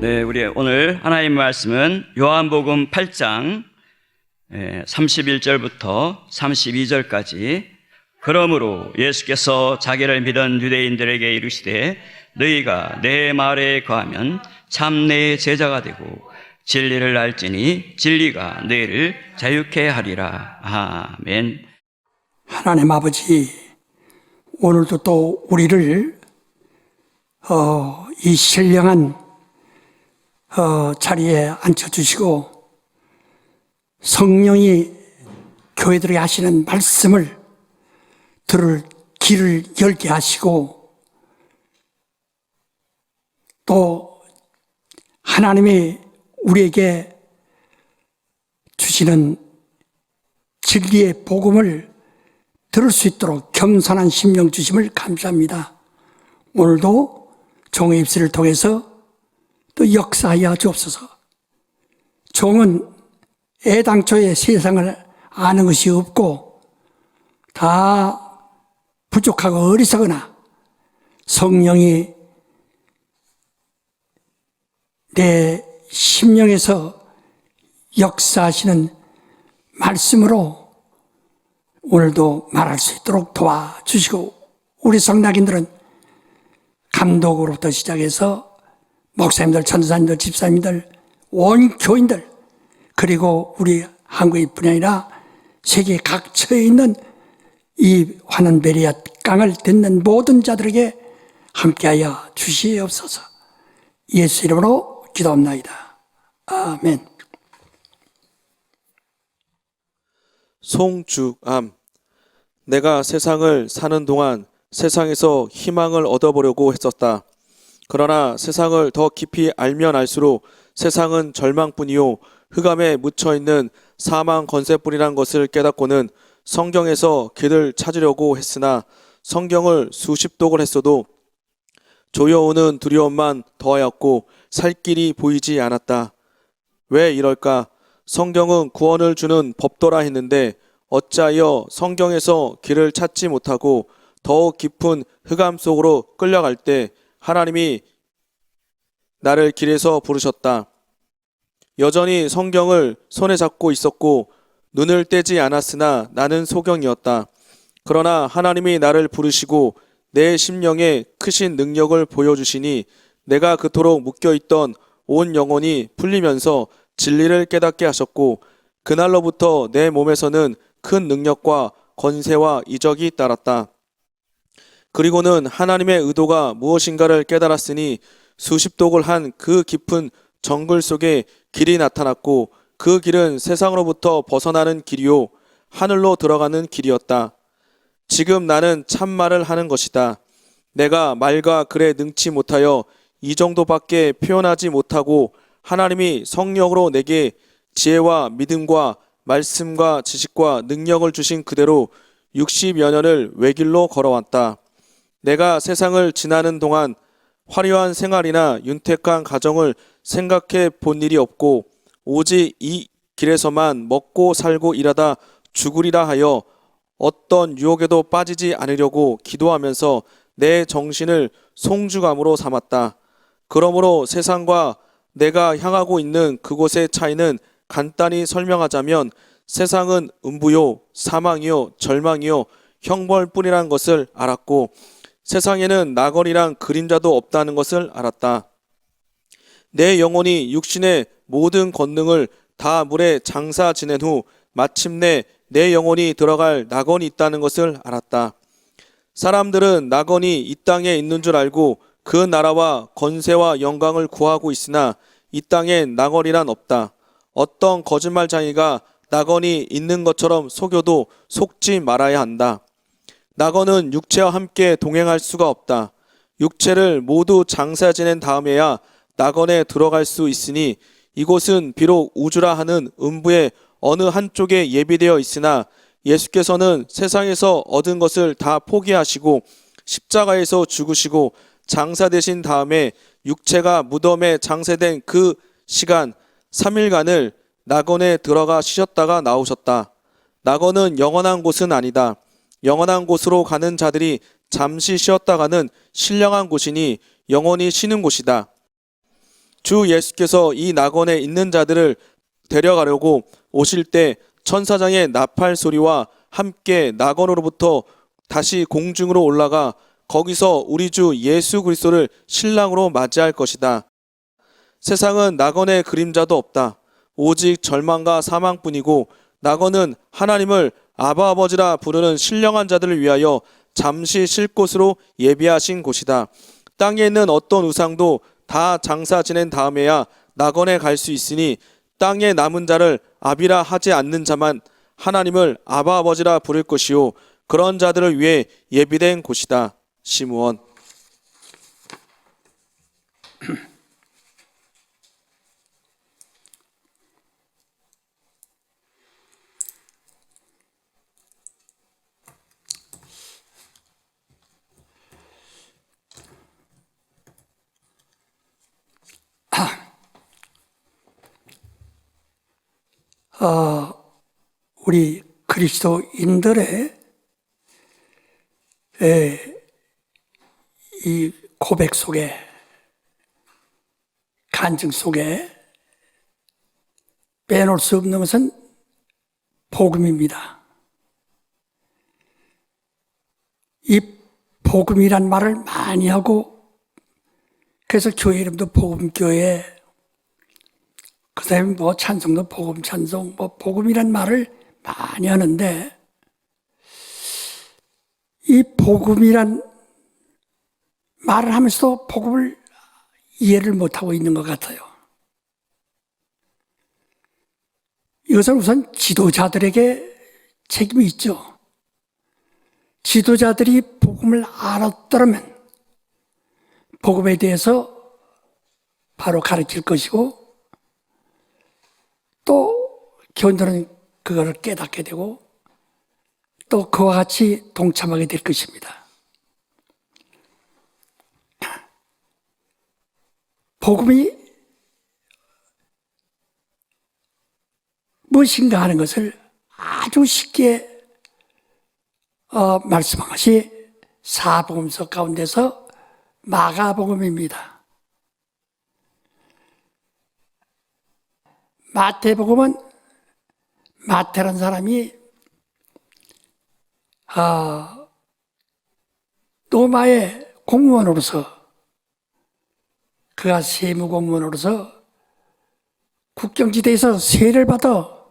네, 우리 오늘 하나님의 말씀은 요한복음 8장 31절부터 32절까지. 그러므로 예수께서 자기를 믿은 유대인들에게 이르시되 너희가 내 말에 거하면 참 내 제자가 되고 진리를 알지니 진리가 너희를 자유케 하리라. 아멘. 하나님 아버지, 오늘도 또 우리를 이 신령한 자리에 앉혀주시고 성령이 교회들에게 하시는 말씀을 들을 길을 열게 하시고, 또 하나님이 우리에게 주시는 진리의 복음을 들을 수 있도록 겸손한 심령 주심을 감사합니다. 오늘도 종의 입술을 통해서 또 역사하여 주옵소서. 종은 애당초에 세상을 아는 것이 없고 다 부족하고 어리석으나 성령이 내 심령에서 역사하시는 말씀으로 오늘도 말할 수 있도록 도와주시고, 우리 성낙인들은 감독으로부터 시작해서 목사님들, 전도사님들, 집사님들, 온 교인들, 그리고 우리 한국뿐이 아니라 세계 각처에 있는 이 환한 베리아 강을 듣는 모든 자들에게 함께하여 주시옵소서. 예수 이름으로 기도합나이다. 아멘. 송주암. 내가 세상을 사는 동안 세상에서 희망을 얻어보려고 했었다. 그러나 세상을 더 깊이 알면 알수록 세상은 절망뿐이요 흑암에 묻혀있는 사망 건세뿐이란 것을 깨닫고는 성경에서 길을 찾으려고 했으나 성경을 수십 독을 했어도 조여오는 두려움만 더하였고 살 길이 보이지 않았다. 왜 이럴까? 성경은 구원을 주는 법도라 했는데 어찌하여 성경에서 길을 찾지 못하고 더욱 깊은 흑암 속으로 끌려갈 때 하나님이 나를 길에서 부르셨다. 여전히 성경을 손에 잡고 있었고 눈을 떼지 않았으나 나는 소경이었다. 그러나 하나님이 나를 부르시고 내 심령에 크신 능력을 보여주시니 내가 그토록 묶여있던 온 영혼이 풀리면서 진리를 깨닫게 하셨고, 그날로부터 내 몸에서는 큰 능력과 권세와 이적이 따랐다. 그리고는 하나님의 의도가 무엇인가를 깨달았으니 수십 독을 한 그 깊은 정글 속에 길이 나타났고, 그 길은 세상으로부터 벗어나는 길이요 하늘로 들어가는 길이었다. 지금 나는 참말을 하는 것이다. 내가 말과 글에 능치 못하여 이 정도밖에 표현하지 못하고 하나님이 성령으로 내게 지혜와 믿음과 말씀과 지식과 능력을 주신 그대로 60여 년을 외길로 걸어왔다. 내가 세상을 지나는 동안 화려한 생활이나 윤택한 가정을 생각해 본 일이 없고 오직 이 길에서만 먹고 살고 일하다 죽으리라 하여 어떤 유혹에도 빠지지 않으려고 기도하면서 내 정신을 송주감으로 삼았다. 그러므로 세상과 내가 향하고 있는 그곳의 차이는 간단히 설명하자면 세상은 음부요, 사망이요, 절망이요, 형벌뿐이라는 것을 알았고 세상에는 낙원이란 그림자도 없다는 것을 알았다. 내 영혼이 육신의 모든 권능을 다 물에 장사 지낸 후 마침내 내 영혼이 들어갈 낙원이 있다는 것을 알았다. 사람들은 낙원이 이 땅에 있는 줄 알고 그 나라와 권세와 영광을 구하고 있으나 이 땅엔 낙원이란 없다. 어떤 거짓말쟁이가 낙원이 있는 것처럼 속여도 속지 말아야 한다. 낙원은 육체와 함께 동행할 수가 없다. 육체를 모두 장사 지낸 다음에야 낙원에 들어갈 수 있으니 이곳은 비록 우주라 하는 음부의 어느 한쪽에 예비되어 있으나 예수께서는 세상에서 얻은 것을 다 포기하시고 십자가에서 죽으시고 장사되신 다음에 육체가 무덤에 장사된 그 시간 3일간을 낙원에 들어가 쉬셨다가 나오셨다. 낙원은 영원한 곳은 아니다. 영원한 곳으로 가는 자들이 잠시 쉬었다가는 신령한 곳이니 영원히 쉬는 곳이다. 주 예수께서 이 낙원에 있는 자들을 데려가려고 오실 때 천사장의 나팔 소리와 함께 낙원으로부터 다시 공중으로 올라가 거기서 우리 주 예수 그리스도를 신랑으로 맞이할 것이다. 세상은 낙원의 그림자도 없다. 오직 절망과 사망뿐이고 낙원은 하나님을 아바 아버지라 부르는 신령한 자들을 위하여 잠시 쉴 곳으로 예비하신 곳이다. 땅에 있는 어떤 우상도 다 장사 지낸 다음에야 낙원에 갈 수 있으니 땅에 남은 자를 아비라 하지 않는 자만 하나님을 아바 아버지라 부를 것이요 그런 자들을 위해 예비된 곳이다. 시므온. 우리 그리스도인들의 이 고백 속에, 간증 속에 빼놓을 수 없는 것은 복음입니다. 이 복음이란 말을 많이 하고, 그래서 교회 이름도 복음교회, 그 다음에 뭐 찬송도 복음 찬송, 뭐 복음이란 말을 많이 하는데, 이 복음이란 말을 하면서도 복음을 이해를 못하고 있는 것 같아요. 이것은 우선 지도자들에게 책임이 있죠. 지도자들이 복음을 알았더라면 복음에 대해서 바로 가르칠 것이고, 또 교인들은 그것을 깨닫게 되고 또 그와 같이 동참하게 될 것입니다. 복음이 무엇인가 하는 것을 아주 쉽게 말씀한 것이 사복음서 가운데서 마가복음입니다. 마태복음은 마태라는 사람이 로마의 공무원으로서, 그가 세무공무원으로서 국경지대에서 세를 받아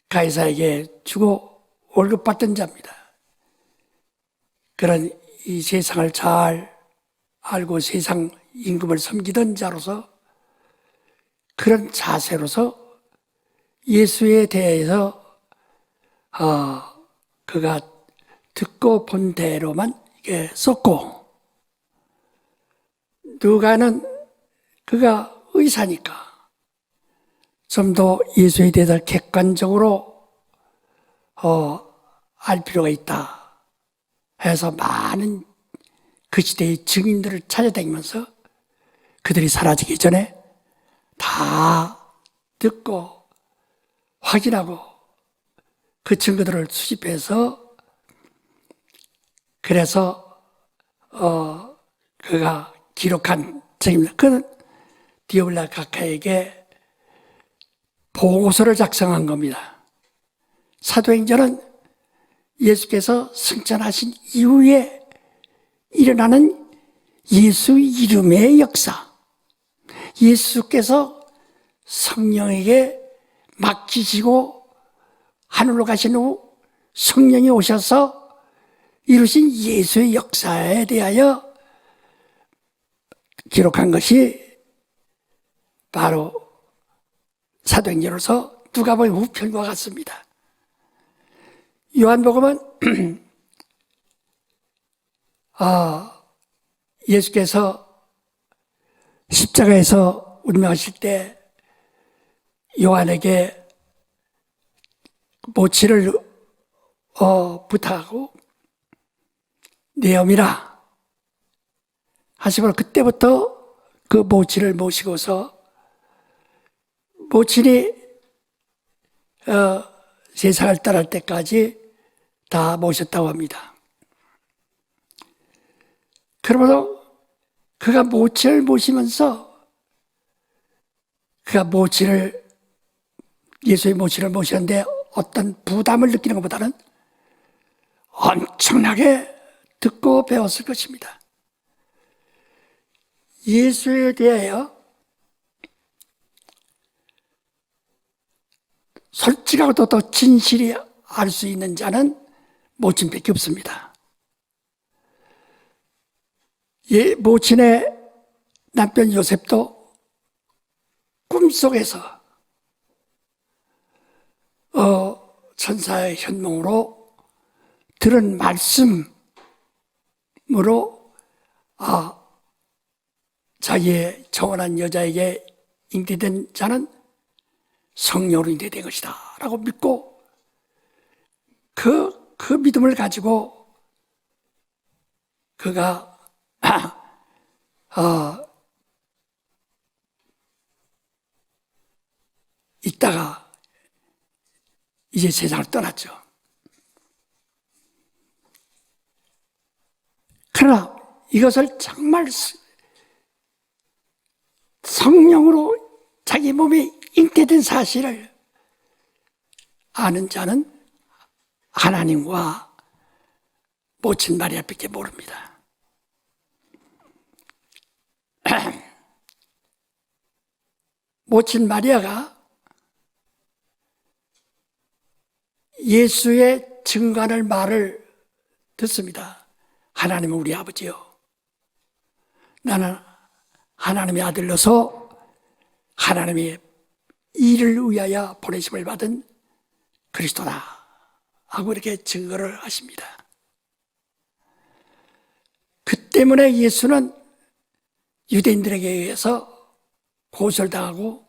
가이사에게 주고 월급받던 자입니다. 그런 이 세상을 잘 알고 세상 임금을 섬기던 자로서, 그런 자세로서 예수에 대해서 그가 듣고 본 대로만 이게 썼고, 누가는 그가 의사니까 좀 더 예수에 대해서 객관적으로 알 필요가 있다 해서 많은 그 시대의 증인들을 찾아다니면서 그들이 사라지기 전에 다 듣고 확인하고 그 증거들을 수집해서, 그래서 그가 기록한 책입니다. 그는 디오블라 각하에게 보고서를 작성한 겁니다. 사도행전은 예수께서 승천하신 이후에 일어나는 예수 이름의 역사, 예수께서 성령에게 맡기시고 하늘로 가신 후 성령이 오셔서 이루신 예수의 역사에 대하여 기록한 것이 바로 사도행전으로서 누가복음 후편과 같습니다. 요한복음은 예수께서 십자가에서 운명하실 때 요한에게 모치를 부탁하고 내엄이라 하시고, 그때부터 그 모친을 모시고서 모친이 세상을 떠날 때까지 다 모셨다고 합니다. 그러면서 그가 모친을 모시면서 그가 예수의 모친을 모시는데 어떤 부담을 느끼는 것보다는 엄청나게 듣고 배웠을 것입니다. 예수에 대하여 솔직하고도 더 진실이 알 수 있는 자는 모친밖에 없습니다. 모친의 남편 요셉도 꿈속에서 천사의 현몽으로 들은 말씀으로 자기의 정원한 여자에게 잉태된 자는 성령으로 잉태된 것이다 라고 믿고 그 믿음을 가지고 그가 있다가 이제 세상을 떠났죠. 그러나 이것을 정말 성령으로 자기 몸에 잉태된 사실을 아는 자는 하나님과 모친 마리아밖에 모릅니다. 모친 마리아가 예수의 증거할 말을 듣습니다. 하나님은 우리 아버지요. 나는 하나님의 아들로서 하나님의 일을 위하여 보내심을 받은 그리스도다 하고 이렇게 증거를 하십니다. 그 때문에 예수는 유대인들에게 의해서 고설당하고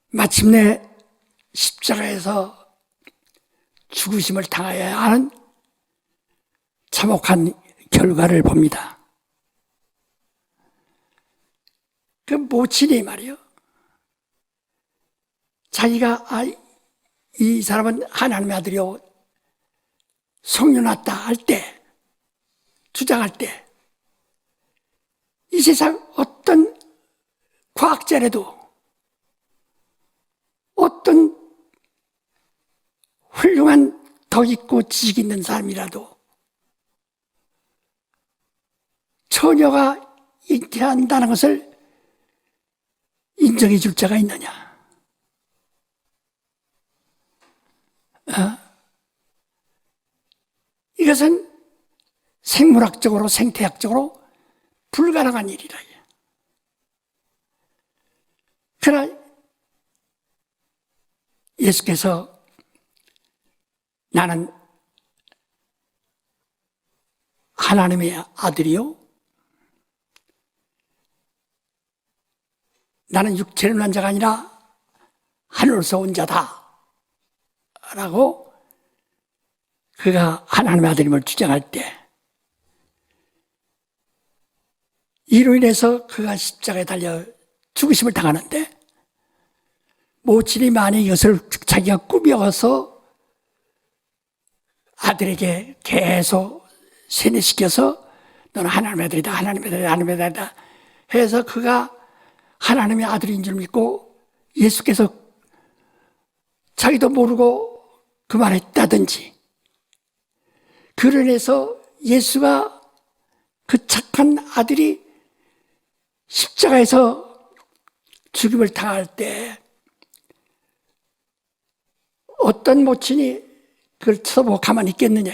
마침내 십자가에서 죽으심을 당하여야 하는 참혹한 결과를 봅니다. 그 모친이 말이요, 자기가 이 사람은 하나님의 아들이요 성령 났다 할 때, 주장할 때 이 세상 어떤 과학자라도 어떤 훌륭한 덕 있고 지식 있는 사람이라도 처녀가 잉태한다는 것을 인정해 줄 자가 있느냐? 이것은 생물학적으로 생태학적으로 불가능한 일이라. 그러나 예수께서 나는 하나님의 아들이요 나는 육체를 난 자가 아니라 하늘에서 온 자다 라고 그가 하나님의 아들임을 주장할 때 이로 인해서 그가 십자가에 달려 죽으심을 당하는데 모친이 만약 이것을 자기가 꾸며서 아들에게 계속 세뇌시켜서 너는 하나님의 아들이다, 하나님의 아들이다, 하나님의 아들이다 해서 그가 하나님의 아들인 줄 믿고 예수께서 자기도 모르고 그 말을 했다든지 그로 인해서 예수가 그 착한 아들이 십자가에서 죽임을 당할 때 어떤 모친이 그걸 쳐다보고 가만히 있겠느냐.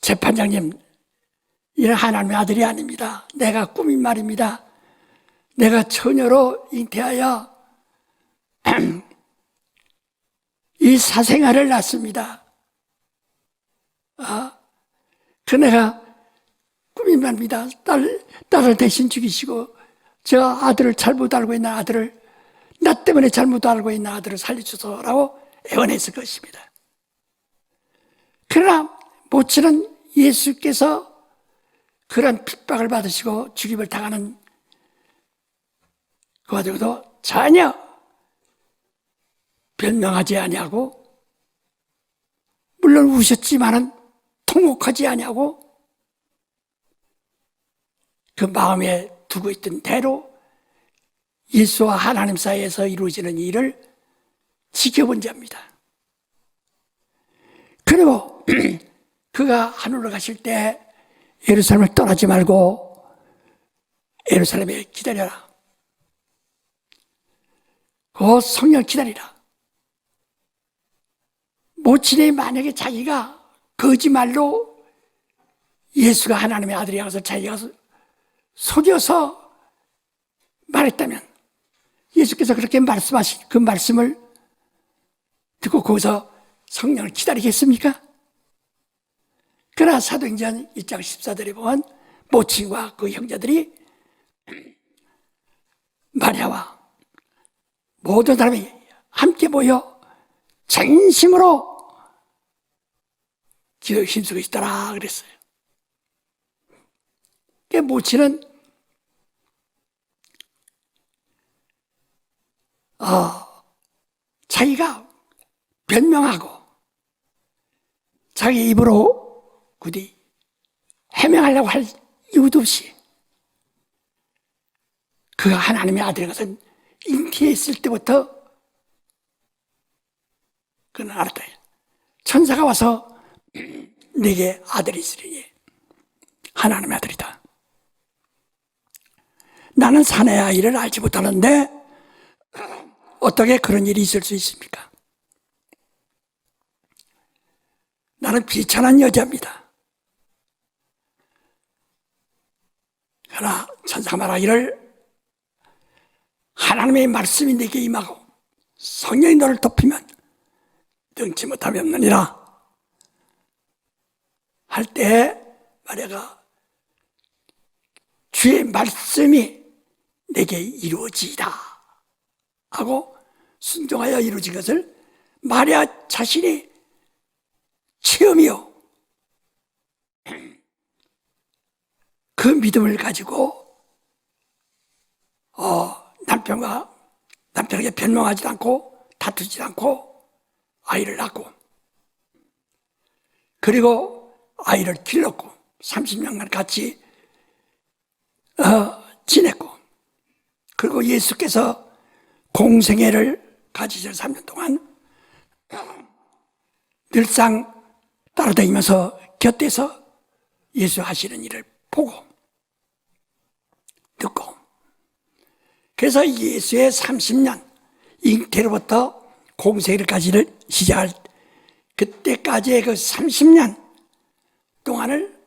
재판장님, 이는 하나님의 아들이 아닙니다. 내가 꾸민 말입니다. 내가 처녀로 잉태하여 이 사생아를 낳습니다. 그 내가 꾸민 말입니다. 딸을 대신 죽이시고 저 아들을 잘못 알고 있는 아들을 나 때문에 잘못 알고 있는 아들을 살려주소서라고 애원했을 것입니다. 그러나 모친은 예수께서 그런 핍박을 받으시고 죽임을 당하는 그 가지고도 전혀 변명하지 아니하고 물론 우셨지만은 통곡하지 아니하고 그 마음에 두고 있던 대로 예수와 하나님 사이에서 이루어지는 일을 지켜본 자입니다. 그리고 그가 하늘로 가실 때 예루살렘을 떠나지 말고 예루살렘에 기다려라. 그 성령을 기다리라. 모친이 만약에 자기가 거짓말로 예수가 하나님의 아들이라서 자기가 속여서 말했다면 예수께서 그렇게 말씀하신 그 말씀을 듣고 거기서 성령을 기다리겠습니까? 그러나 사도행전 1장 14절에 보면 모친과 그 형제들이 마리아와 모든 사람이 함께 모여 전심으로 기도에 힘쓰고 있더라 그랬어요. 그 모친은 자기가 변명하고 자기 입으로 굳이 해명하려고 할 이유도 없이 그가 하나님의 아들인 것은 잉태에 있을 때부터 그는 알았다. 천사가 와서 네게 아들이 있으리니 하나님의 아들이다. 나는 사내 아이를 알지 못하는데 어떻게 그런 일이 있을 수 있습니까? 나는 비천한 여자입니다. 그러나 천사가 말하기를 하나님의 말씀이 네게 임하고 성령이 너를 덮이면 능치 못함이 없느니라 할 때 마리아가 주의 말씀이 내게 이루어지이다 하고 순종하여 이루어진 것을 마리아 자신이 체험이요 그 믿음을 가지고 남편에게 변명하지 않고 다투지 않고 아이를 낳고 그리고 아이를 길렀고 30년간 같이 지냈고 그리고 예수께서 공생애를 가지실 3년 동안 늘상 따라다니면서 곁에서 예수 하시는 일을 보고 듣고 그래서 예수의 30년 잉태로부터 공생애를까지를 시작할 그때까지의 그 30년 동안을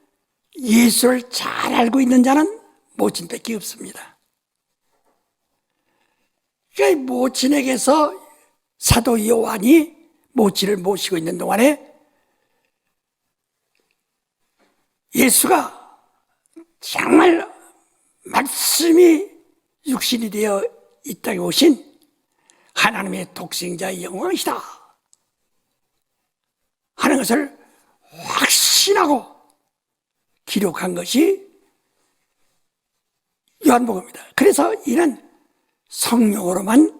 예수를 잘 알고 있는 자는 모친밖에 없습니다. 그러니까 모친에게서 사도 요한이 모친을 모시고 있는 동안에 예수가 정말 말씀이 육신이 되어 이 땅에 오신 하나님의 독생자의 영광이시다 하는 것을 확신하고 기록한 것이 요한복음입니다. 그래서 이는 성령으로만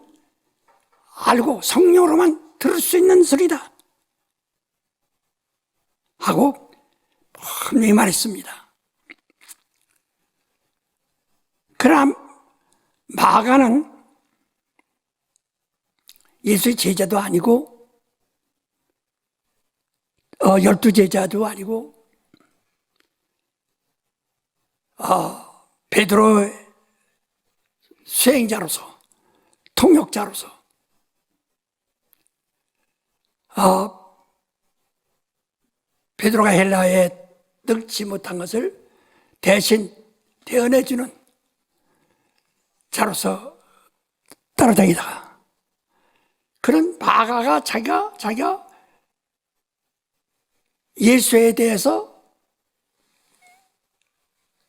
알고 성령으로만 들을 수 있는 소리다 하고 분명히 말했습니다. 그러나 마가는 예수의 제자도 아니고 12제자도 아니고 베드로의 수행자로서 통역자로서 베드로가 헬라에 능치 못한 것을 대신 대언해주는 자로서 따라다니다가 그런 마가가 자기가 예수에 대해서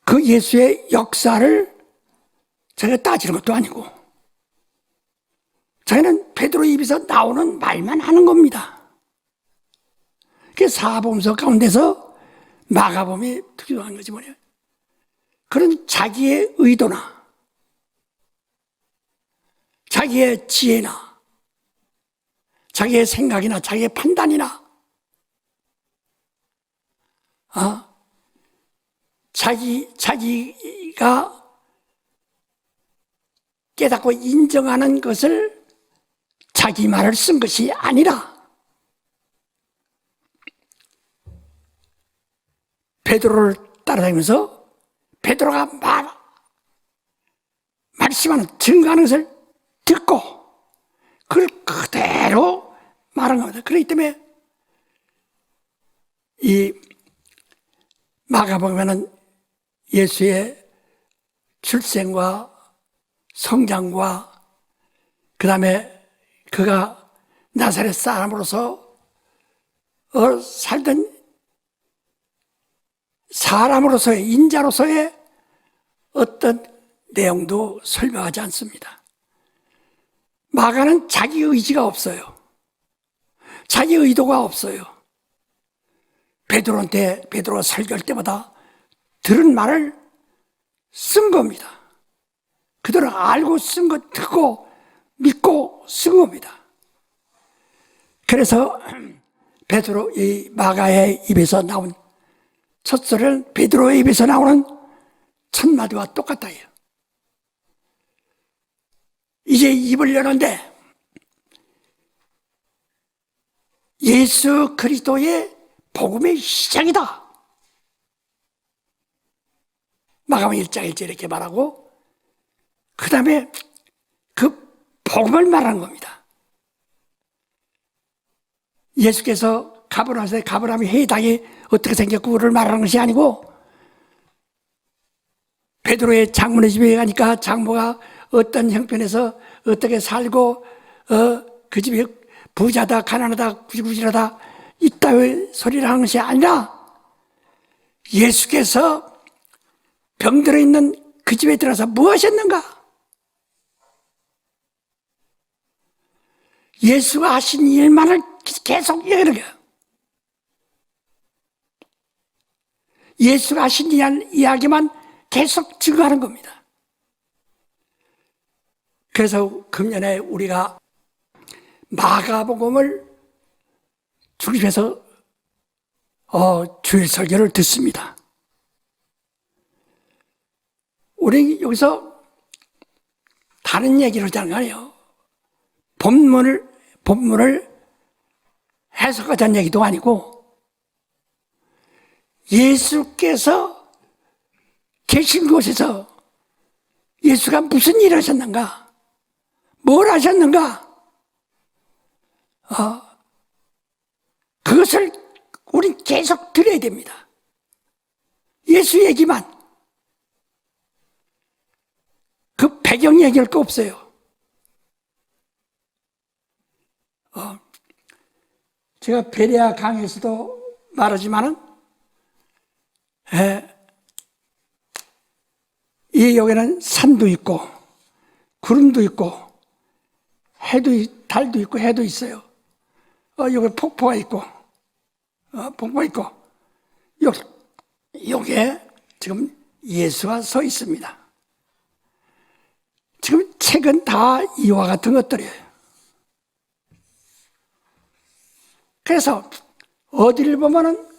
그 예수의 역사를 자기가 따지는 것도 아니고 자기는 베드로 입에서 나오는 말만 하는 겁니다. 그 사복음서 가운데서 마가복음이 특별한 것이 뭐냐? 그런 자기의 의도나 자기의 지혜나 자기의 생각이나 자기의 판단이나 자기가 깨닫고 인정하는 것을 자기 말을 쓴 것이 아니라 베드로를 따라다니면서 베드로가 말씀하는 증거하는 것을 듣고 그걸 그대로 말한 겁니다. 그렇기 때문에 이 마가복음에는 예수의 출생과 성장과 그 다음에 그가 나사렛 사람으로서 살던 사람으로서의 인자로서의 어떤 내용도 설명하지 않습니다. 마가는 자기 의지가 없어요. 자기 의도가 없어요. 베드로가 설교할 때마다 들은 말을 쓴 겁니다. 그들은 알고 쓴 거 듣고 믿고 쓴 겁니다. 그래서 베드로 이 마가의 입에서 나온 첫 소리는 베드로의 입에서 나오는 첫 마디와 똑같다. 이제 입을 여는데 예수 그리스도의 복음의 시작이다. 마가복음 1장 1절 이렇게 말하고 그 다음에 그 복음을 말하는 겁니다. 예수께서 가버나움의 회당이 어떻게 생겼고 그를 말하는 것이 아니고 베드로의 장모의 집에 가니까 장모가 어떤 형편에서 어떻게 살고 그 집이 부자다 가난하다 구질구질하다 이따위 소리를 하는 것이 아니라 예수께서 병들어 있는 그 집에 들어가서 무엇이었는가? 예수가 하신 일만을 계속 얘기하는 거예요. 예수가 하신 이야기만 계속 증거하는 겁니다. 그래서 금년에 우리가 마가복음을 중심해서 주일 설교를 듣습니다. 우리 여기서 다른 얘기를 하지 않아요. 본문을 해석하자는 얘기도 아니고 예수께서 계신 곳에서 예수가 무슨 일을 하셨는가? 뭘 하셨는가? 그것을 우린 계속 들어야 됩니다. 예수 얘기만. 그 배경 얘기할 거 없어요. 제가 베레아 강에서도 말하지만은 이 여기는 산도 있고 구름도 있고 달도 있고 해도 있어요. 여기 폭포가 있고 여기에 지금 예수가 서 있습니다. 지금 책은 다 이와 같은 것들이에요. 그래서 어디를 보면은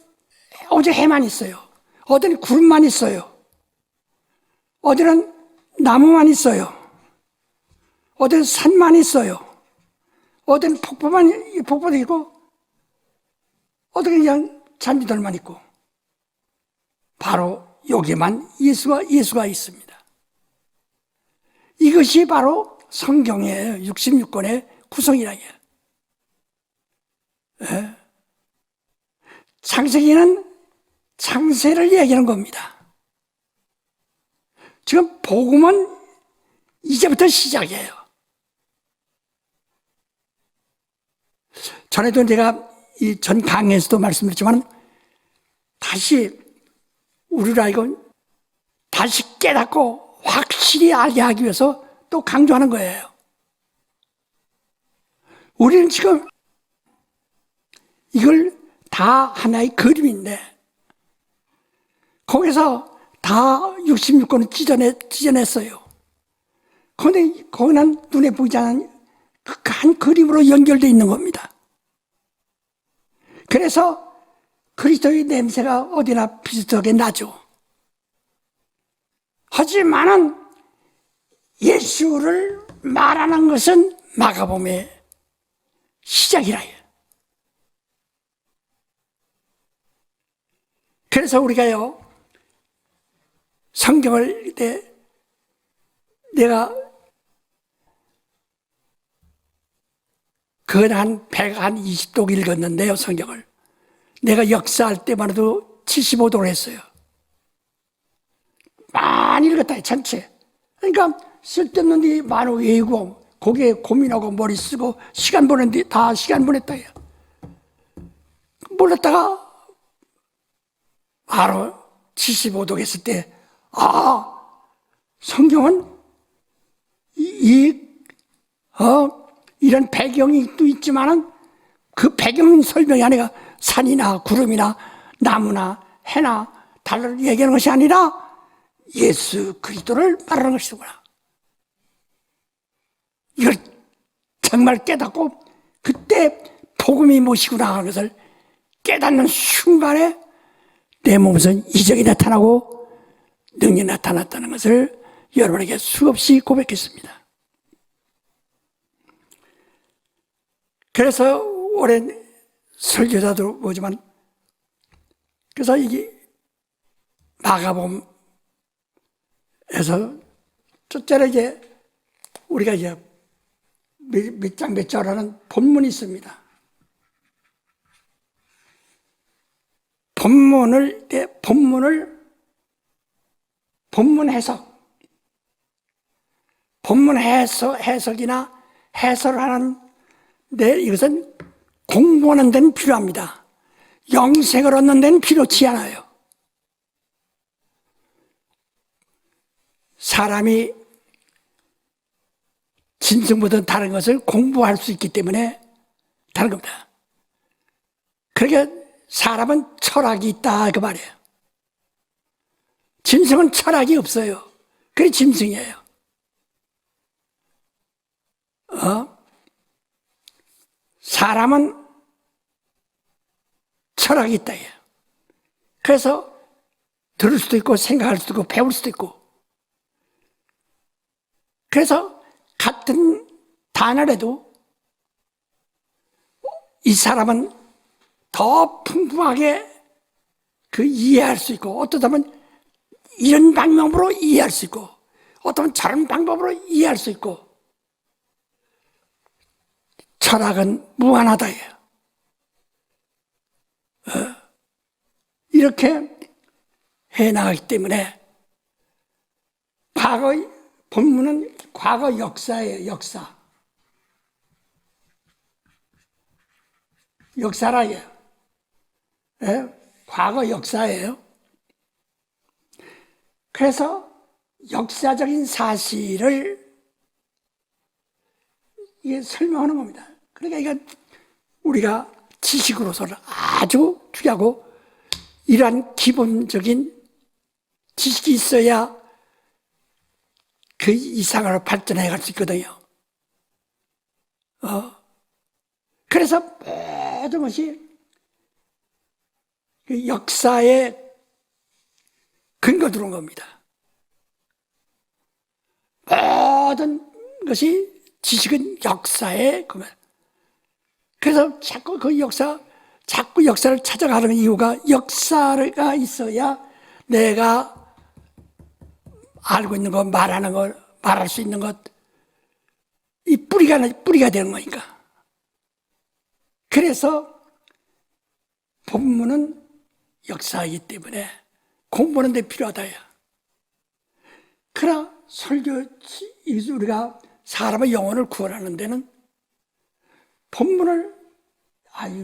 어디 해만 있어요. 어디는 구름만 있어요. 어디는 나무만 있어요. 어디는 산만 있어요. 어디는 폭포도 있고 어디는 그냥 잔디들만 있고 바로 여기만 예수가 있습니다. 이것이 바로 성경의 66권의 구성이라는 거예요. 창세기는 창세를 얘기하는 겁니다. 지금 복음은 이제부터 시작이에요. 전에도 제가 이 전 강의에서도 말씀드렸지만 다시 우리를 알고 다시 깨닫고 확실히 알게 하기 위해서 또 강조하는 거예요. 우리는 지금 이걸 다 하나의 그림인데 거기서 다 66권을 찢어냈어요. 그런데 거기는 눈에 보이지 않는 한 그림으로 연결되어 있는 겁니다. 그래서 그리스도의 냄새가 어디나 비슷하게 나죠. 하지만은 예수를 말하는 것은 마가복음의 시작이라. 그래서 우리가요, 성경을 내가 한 120독 읽었는데요, 성경을. 내가 역사할 때만 해도 75독을 했어요. 많이 읽었다, 전체. 그러니까 쓸데없는 데 많이 외우고, 거기에 고민하고 머리 쓰고, 시간 보냈는데 다 시간 보냈다. 몰랐다가, 바로 75독 했을 때, 성경은 이런 배경이 또 있지만은 그 배경 설명이 아니라 산이나 구름이나 나무나 해나 달을 얘기하는 것이 아니라 예수 그리스도를 말하는 것이구나. 이걸 정말 깨닫고 그때 복음이 무엇이구나 하는 것을 깨닫는 순간에 내 몸에서는 이적이 나타나고 능력이 나타났다는 것을 여러분에게 수없이 고백했습니다. 그래서 오랜 설교자도 보지만, 그래서 이게 마가복음에서 첫째로 이제 우리가 이제 몇 장 몇 절하는 본문이 있습니다. 본문 해석이나 해설을 하는데 이것은 공부하는 데는 필요합니다. 영생을 얻는 데는 필요치 않아요. 사람이 진승보다 다른 것을 공부할 수 있기 때문에 다른 겁니다. 그러니까 사람은 철학이 있다 그 말이에요. 짐승은 철학이 없어요. 그게 짐승이에요. 사람은 철학이 있다. 그래서 들을 수도 있고 생각할 수도 있고 배울 수도 있고, 그래서 같은 단어라도 이 사람은 더 풍부하게 이해할 수 있고, 어떠면 이런 방법으로 이해할 수 있고, 어떤 저런 방법으로 이해할 수 있고, 철학은 무한하다. 이렇게 해나가기 때문에 본문은 과거 역사예요, 역사. 역사라예요. 과거 역사예요. 그래서 역사적인 사실을 이게 설명하는 겁니다. 그러니까 이건 우리가 지식으로서는 아주 중요하고, 이러한 기본적인 지식이 있어야 그 이상으로 발전해 갈 수 있거든요. 그래서 모든 것이 그 역사에 근거 들어온 겁니다. 모든 것이 지식은 역사에 근거. 그래서 자꾸 역사를 찾아가는 이유가, 역사가 있어야 내가 알고 있는 것, 말하는 것, 말할 수 있는 것, 이 뿌리가 되는 거니까. 그래서 본문은 역사이기 때문에 공부하는 데 필요하다. 그러나 우리가 사람의 영혼을 구원하는 데는 본문을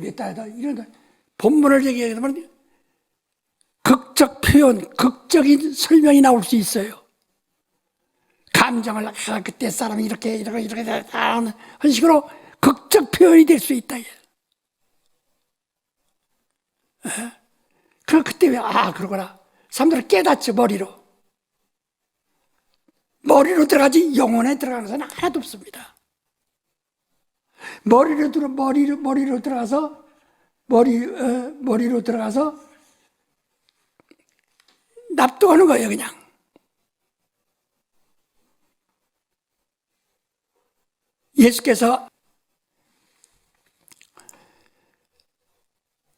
이랬다 이런 본문을 얘기하면 극적 표현, 극적인 설명이 나올 수 있어요. 감정을 그때 사람이 이렇게 하는 식으로 극적 표현이 될 수 있다. 그럼 그때 그러구나. 사람들은 깨닫죠, 머리로 들어가지 영혼에 들어가는 것은 하나도 없습니다. 머리로 들어가서 납득하는 거예요, 그냥. 예수께서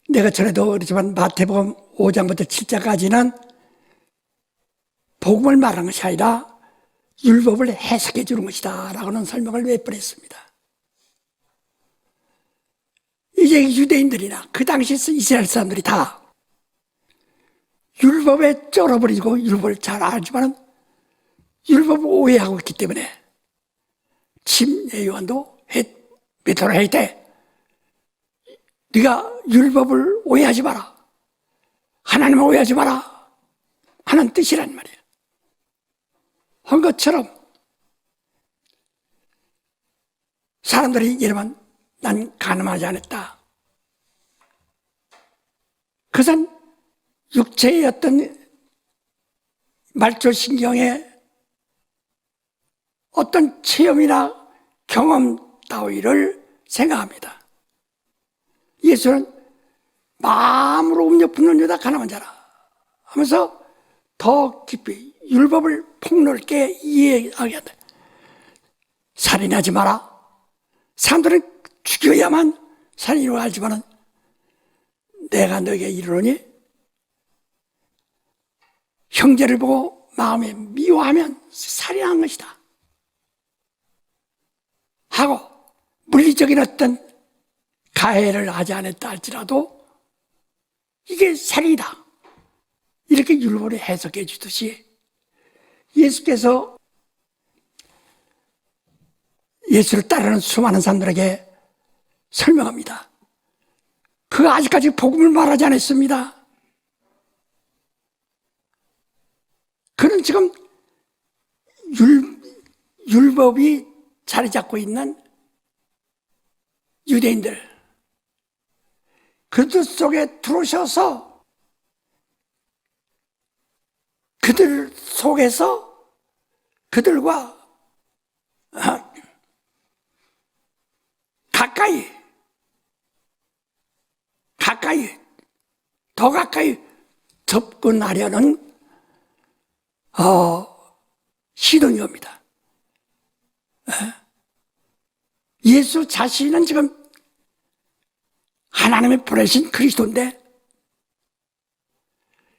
내가 전에도 그렇지만 마태복음 5장부터 7장까지는 복음을 말하는 것이 아니라 율법을 해석해 주는 것이다 라고는 설명을 몇 번 했습니다. 이제 유대인들이나 그 당시 이스라엘 사람들이 다 율법에 쩔어버리고 율법을 잘 알지만 율법을 오해하고 있기 때문에 침례 요한도 베드로가 할 때 네가 율법을 오해하지 마라, 하나님을 오해하지 마라 하는 뜻이란 말이에요. 한 것처럼 사람들이 이러면 난 가늠하지 않았다. 그것은 육체의 어떤 말초신경의 어떤 체험이나 경험 따위를 생각합니다. 예수는 마음으로 음료 품는 여자 가늠한 자라 하면서 더 깊이 율법을 폭넓게 이해하게 한다. 살인하지 마라. 사람들은 죽여야만 살인으로 알지만은 내가 너에게 이르노니 형제를 보고 마음에 미워하면 살인한 것이다 하고 물리적인 어떤 가해를 하지 않았다 할지라도 이게 살인이다 이렇게 율법을 해석해 주듯이 예수께서 예수를 따르는 수많은 사람들에게 설명합니다. 그가 아직까지 복음을 말하지 않았습니다. 그는 지금 율법이 자리 잡고 있는 유대인들 그들 속에 들어오셔서 그들 속에서 그들과 더 가까이 접근하려는 시도인 겁니다. 예수 자신은 지금 하나님의 보내신 그리스도인데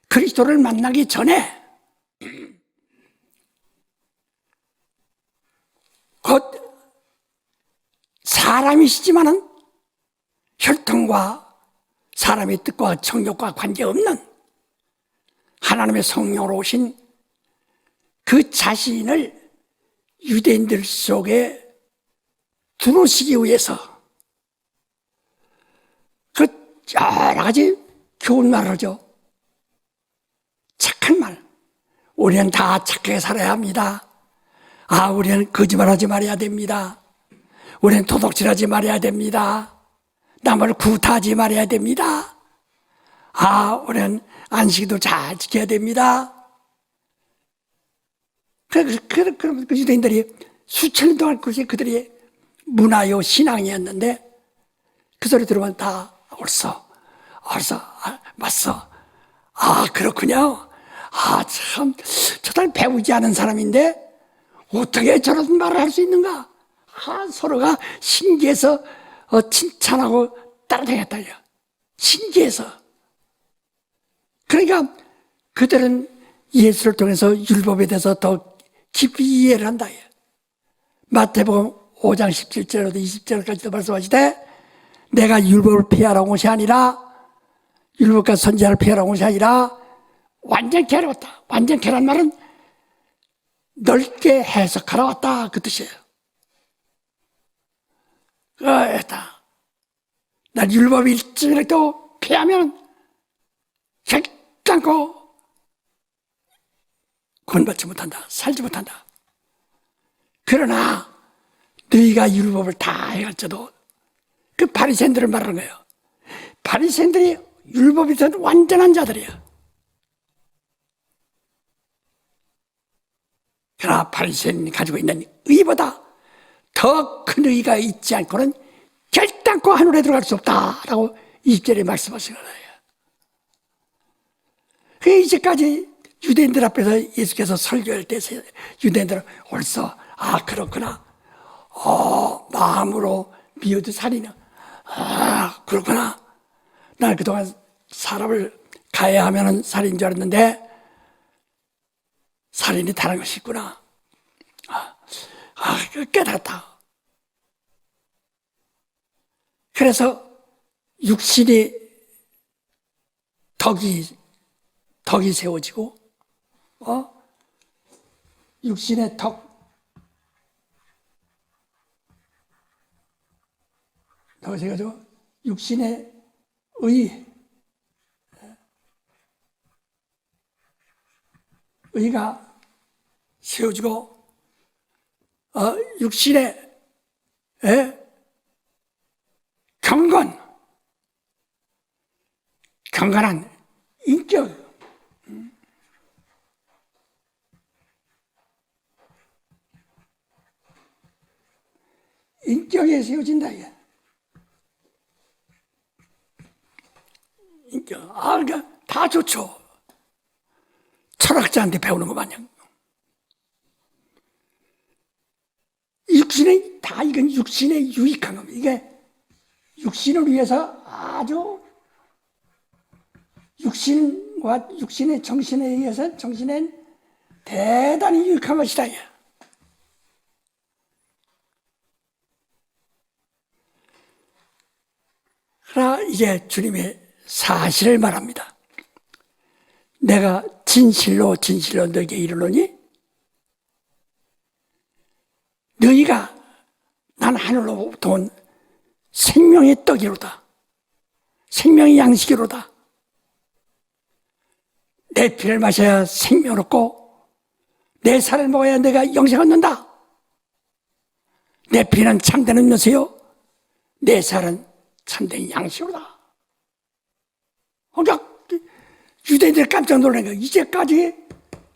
그리스도를 만나기 전에 곧 사람이시지만은 혈통과 사람의 뜻과 정욕과 관계없는 하나님의 성령으로 오신 그 자신을 유대인들 속에 들어오시기 위해서 그 여러 가지 좋은 말을 하죠. 착한 말. 우리는 다 착하게 살아야 합니다. 우리는 거짓말하지 말아야 됩니다. 우리는 도둑질하지 말아야 됩니다. 남을 구타하지 말아야 됩니다. 우리는 안식도 잘 지켜야 됩니다. 그럼 그 유대인들이 수천 년 동안 그것이 그들이 문화요 신앙이었는데 그 소리 들으면 다 옳소, 맞소. 그렇군요. 참, 저 사람 배우지 않은 사람인데 어떻게 저런 말을 할 수 있는가? 서로가 신기해서 칭찬하고 따라다녔다요. 신기해서. 그러니까 그들은 예수를 통해서 율법에 대해서 더 깊이 이해를 한다. 마태복음 5장 17절부터 20절까지도 말씀하시되 내가 율법을 폐하라고 온 것이 아니라 율법과 선지자를 폐하라고 온 것이 아니라 완전케 하러 왔다. 완전케란 말은 넓게 해석하러 왔다 그 뜻이에요. 난 율법 일찍이라도 폐하면 결단코 구원받지 못한다. 살지 못한다. 그러나 너희가 율법을 다 해갈지도 그 바리새인들을 말하는 거예요. 바리새인들이 율법에 대한 완전한 자들이에요. 그러나 바리새인이 가지고 있는 의보다 더 큰 의가 있지 않고는 결단코 하늘에 들어갈 수 없다라고 20절에 말씀하신 거예요. 그 이제까지 유대인들 앞에서 예수께서 설교할 때 유대인들은 옳소, 그렇구나. 마음으로 미워도 살이냐. 아, 그렇구나. 난 그동안 사람을 가해하면 살인인 줄 알았는데 살인이 다른 것이 있구나. 깨닫다. 그래서 육신이 덕이 세워지고, 육신의 덕, 덕이 세워지고, 육신의 의가 세워지고, 육신의 경건한 인격, 인격에 세워진다. 이게. 인격, 그러니까 다 좋죠. 철학자한테 배우는 거 마냥. 이건 육신의 유익한 겁니다. 이게 육신을 위해서 아주 육신과 육신의 정신에 의해서 정신엔 대단히 유익한 것이다. 그러나 이제 주님의 사실을 말합니다. 내가 진실로 너에게 이르노니 너희가 난 하늘로부터 온 생명의 떡이로다. 생명의 양식이로다. 내 피를 마셔야 생명을 얻고 내 살을 먹어야 내가 영생을 얻는다. 내 피는 참된 음료수요 내 살은 참된 양식이로다. 그러니까 유대인들 깜짝 놀란 거야. 이제까지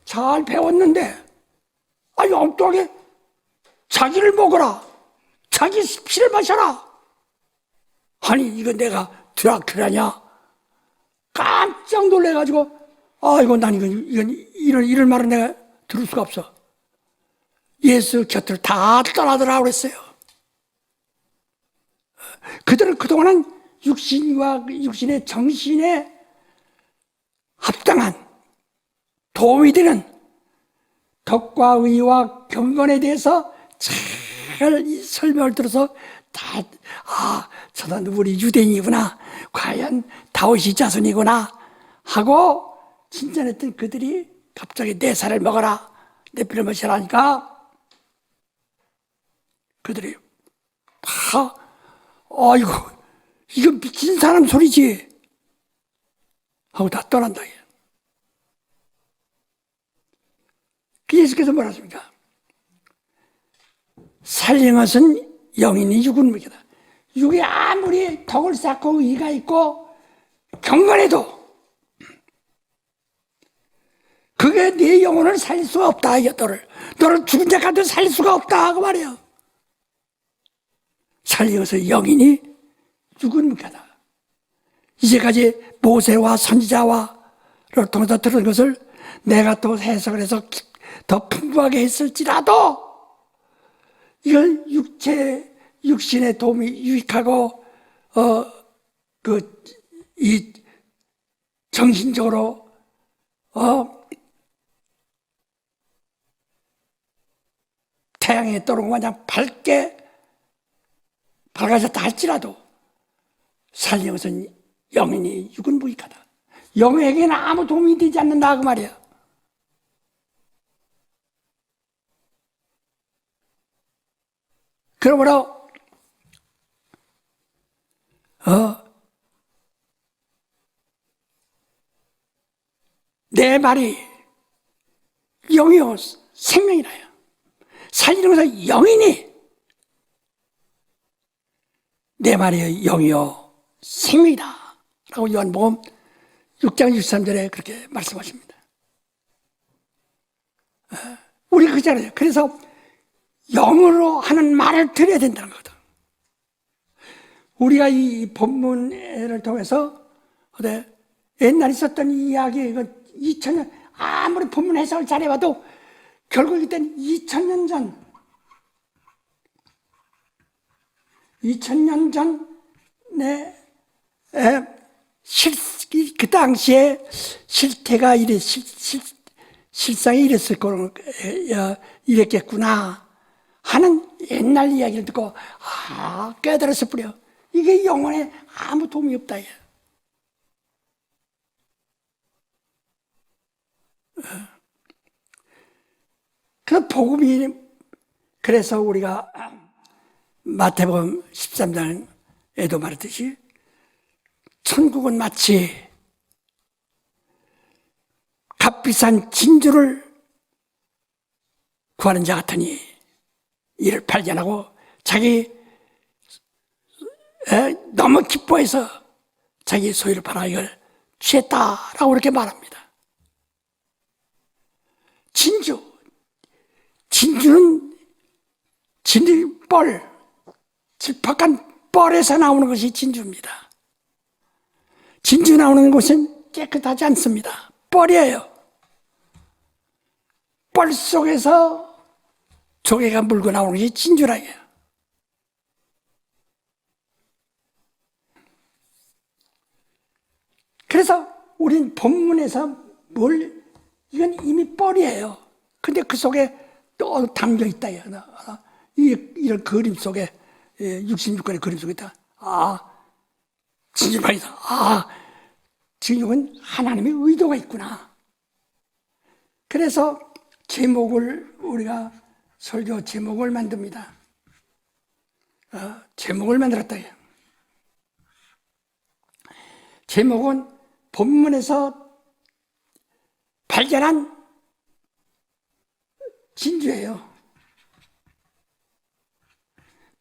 잘 배웠는데 엉뚱하게 자기를 먹어라. 자기 피를 마셔라. 아니 이거 내가 드라큘라냐? 깜짝 놀래가지고 난 이런 말은 내가 들을 수가 없어. 예수 곁을 다 떠나더라 그랬어요. 그들은 그동안은 육신과 육신의 정신에 합당한 도움이 되는 덕과 의와 경건에 대해서 잘 설명을 들어서 저는 우리 유대인이구나. 과연 다윗이 자손이구나 하고 진전했던 그들이 갑자기 내 살을 먹어라. 내 피를 마시라 하니까 그들이 다 이거 미친 사람 소리지 하고 다 떠난다. 예수께서 뭐라 하십니까? 살린 것은 영이니 육은 무기다. 육이 아무리 덕을 쌓고 의가 있고 경건해도 그게 네 영혼을 살릴 수가 없다. 너를 죽은 자 가도 살릴 수가 없다 그 말이야. 살린 것은 영이니 육은 무기다. 이제까지 모세와 선지자와를 통해서 들은 것을 내가 또 해석을 해서 더 풍부하게 했을지라도 이건 육신의 도움이 유익하고 이 정신적으로 태양의 떠오르는 마냥 밝게 밝아졌다 할지라도 살린 것은 영이니 육은 무익하다. 영에게는 아무 도움이 되지 않는다 그 말이야. 그러므로 내 말이 영이요 생명이라요. 살리는 것은 영이니 내 말이 영이요 생명이다 라고 요한복음 6장 63절에 그렇게 말씀하십니다. 우리 그잖아요. 그래서 영으로 하는 말을 들어야 된다는 거거든. 우리가 이 본문을 통해서 옛날에 있었던 이야기 2000년 아무리 본문 해석을 잘해봐도 결국 이때는 2000년 전 2000년 전에 그 당시에 실태가 실상이 이랬겠구나 하는 옛날 이야기를 듣고 깨달았을 뿐이요. 이게 영혼에 아무 도움이 없다. 그 복음이, 그래서 우리가 마태복음 13장에도 말했듯이 천국은 마치 값비싼 진주를 구하는 자 같으니 이를 발견하고 자기 너무 기뻐해서 자기 소유를 팔아 이걸 취했다라고 그렇게 말합니다. 진주는 뻘, 질퍽한 뻘에서 나오는 것이 진주입니다. 진주 나오는 곳은 깨끗하지 않습니다. 뻘이에요. 뻘 속에서 조개가 물고 나오는 것이 진주라고요. 그래서 우린 본문에서 이건 이미 뻘이에요. 근데 그 속에 또 담겨 있다. 이런 그림 속에, 66권의 그림 속에 있다. 진주방이다. 지금 이건 하나님의 의도가 있구나. 그래서 우리가 설교 제목을 만듭니다. 제목을 만들었다. 제목은 본문에서 발견한 진주예요.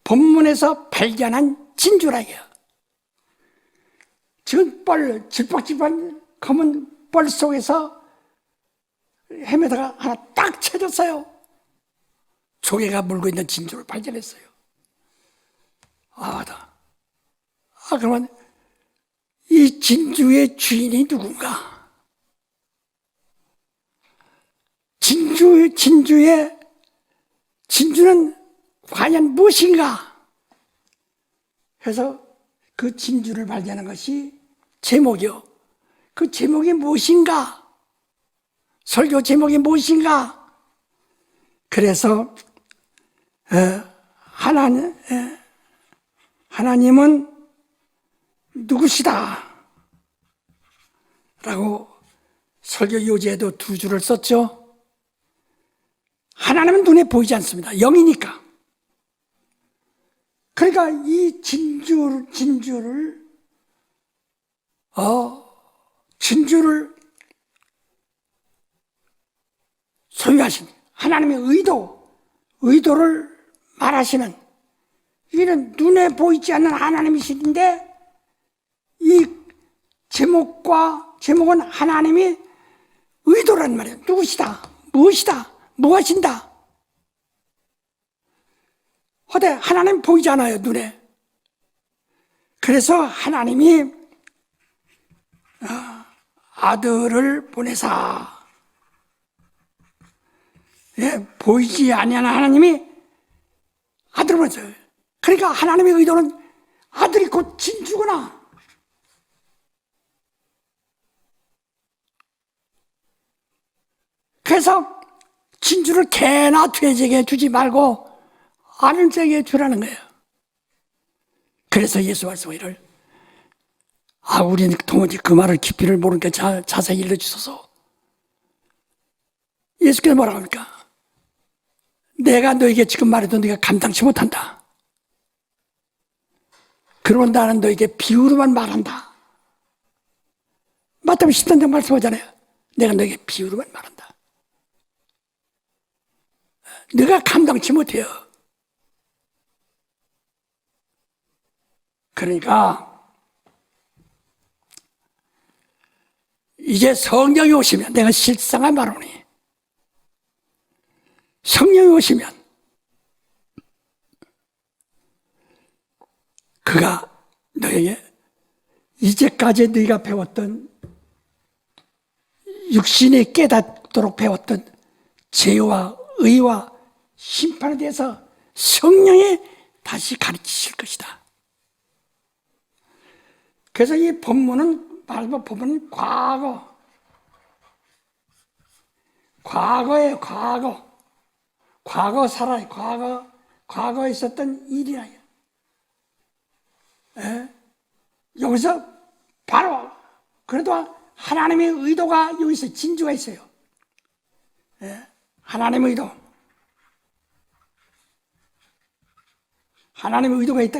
본문에서 발견한 진주라고요. 지금 질퍽질퍽한 검은 뻘 속에서 헤매다가 하나 딱 찾았어요. 조개가 물고 있는 진주를 발견했어요. 그러면 이 진주의 주인이 누군가? 진주는 과연 무엇인가? 그래서 그 진주를 발견한 것이 제목이요. 그 제목이 무엇인가? 설교 제목이 무엇인가? 그래서 하나님은 누구시다? 라고 설교 요지에도 2줄을 썼죠. 하나님은 눈에 보이지 않습니다. 영이니까. 그러니까 이 진주를 소유하신 하나님의 의도를 말하시는, 이는 눈에 보이지 않는 하나님이신데, 이 제목은 하나님이 의도란 말이에요. 누구시다, 무엇이다, 무엇인다. 근데 하나님 보이지 않아요, 눈에. 그래서 하나님이 아들을 보내사, 보이지 아니하는 하나님이 아들을 보내서요. 그러니까 하나님의 의도는 아들이 곧 진주구나. 그래서 진주를 개나 돼지에게 주지 말고 아는 자에게 주라는 거예요. 그래서 예수 말씀을 우리는 도무지 그 말을 깊이를 모르니까 자세히 일러주소서. 예수께서 뭐라고 합니까? 내가 너에게 지금 말해도 네가 감당치 못한다. 그러면 나는 너에게 비유로만 말한다. 마태복음 13장 말씀하잖아요. 내가 너에게 비유로만 말한다. 네가 감당치 못해요. 그러니까 이제 성령이 오시면, 내가 실상을 말하노니, 성령이 오시면 그가 너에게 이제까지 네가 배웠던, 육신이 깨닫도록 배웠던 죄와 의와 심판에 대해서 성령이 다시 가르치실 것이다. 그래서 이 본문은 말하자면 본문은 과거예요. 과거 살아요. 과거에 있었던 일이라. 여기서 바로 그래도 하나님의 의도가 여기서 진주가 있어요. 하나님의 의도. 하나님의 의도가 있다.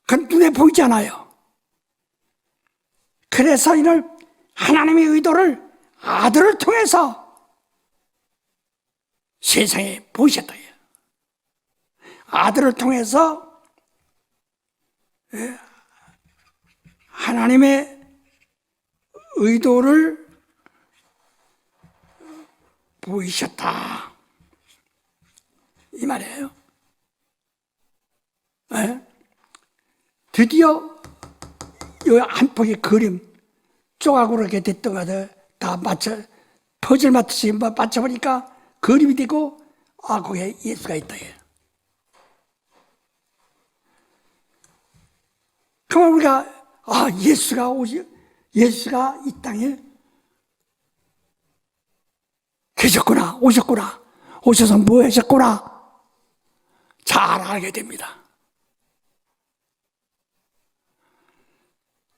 그건 눈에 보이지 않아요. 그래서 이를 하나님의 의도를 아들을 통해서 세상에 보이셨다. 아들을 통해서 하나님의 의도를 보이셨다. 이 말이에요. 드디어 이 한 폭의 그림 조각으로 이렇게 됐던 것을 다 맞춰 퍼즐 맞추시 맞춰보니까 그림이 되고 거기에 예수가 있다. 그러면 우리가 예수가 이 땅에 계셨구나, 오셔서 뭐 하셨구나 잘 알게 됩니다.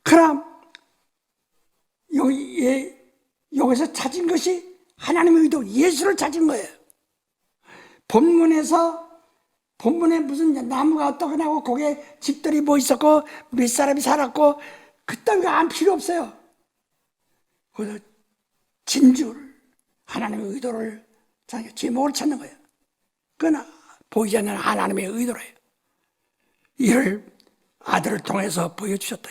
그럼 여기서 찾은 것이 하나님의 의도, 예수를 찾은 거예요. 본문에 무슨 나무가 어떻게 나고 거기에 집들이 뭐 있었고 몇 사람이 살았고 그따위가 안 필요 없어요. 그래서 진주를, 하나님의 의도를 자기가 제목을 찾는 거예요. 그건 보이지 않는 하나님의 의도래요. 이를 아들을 통해서 보여주셨다.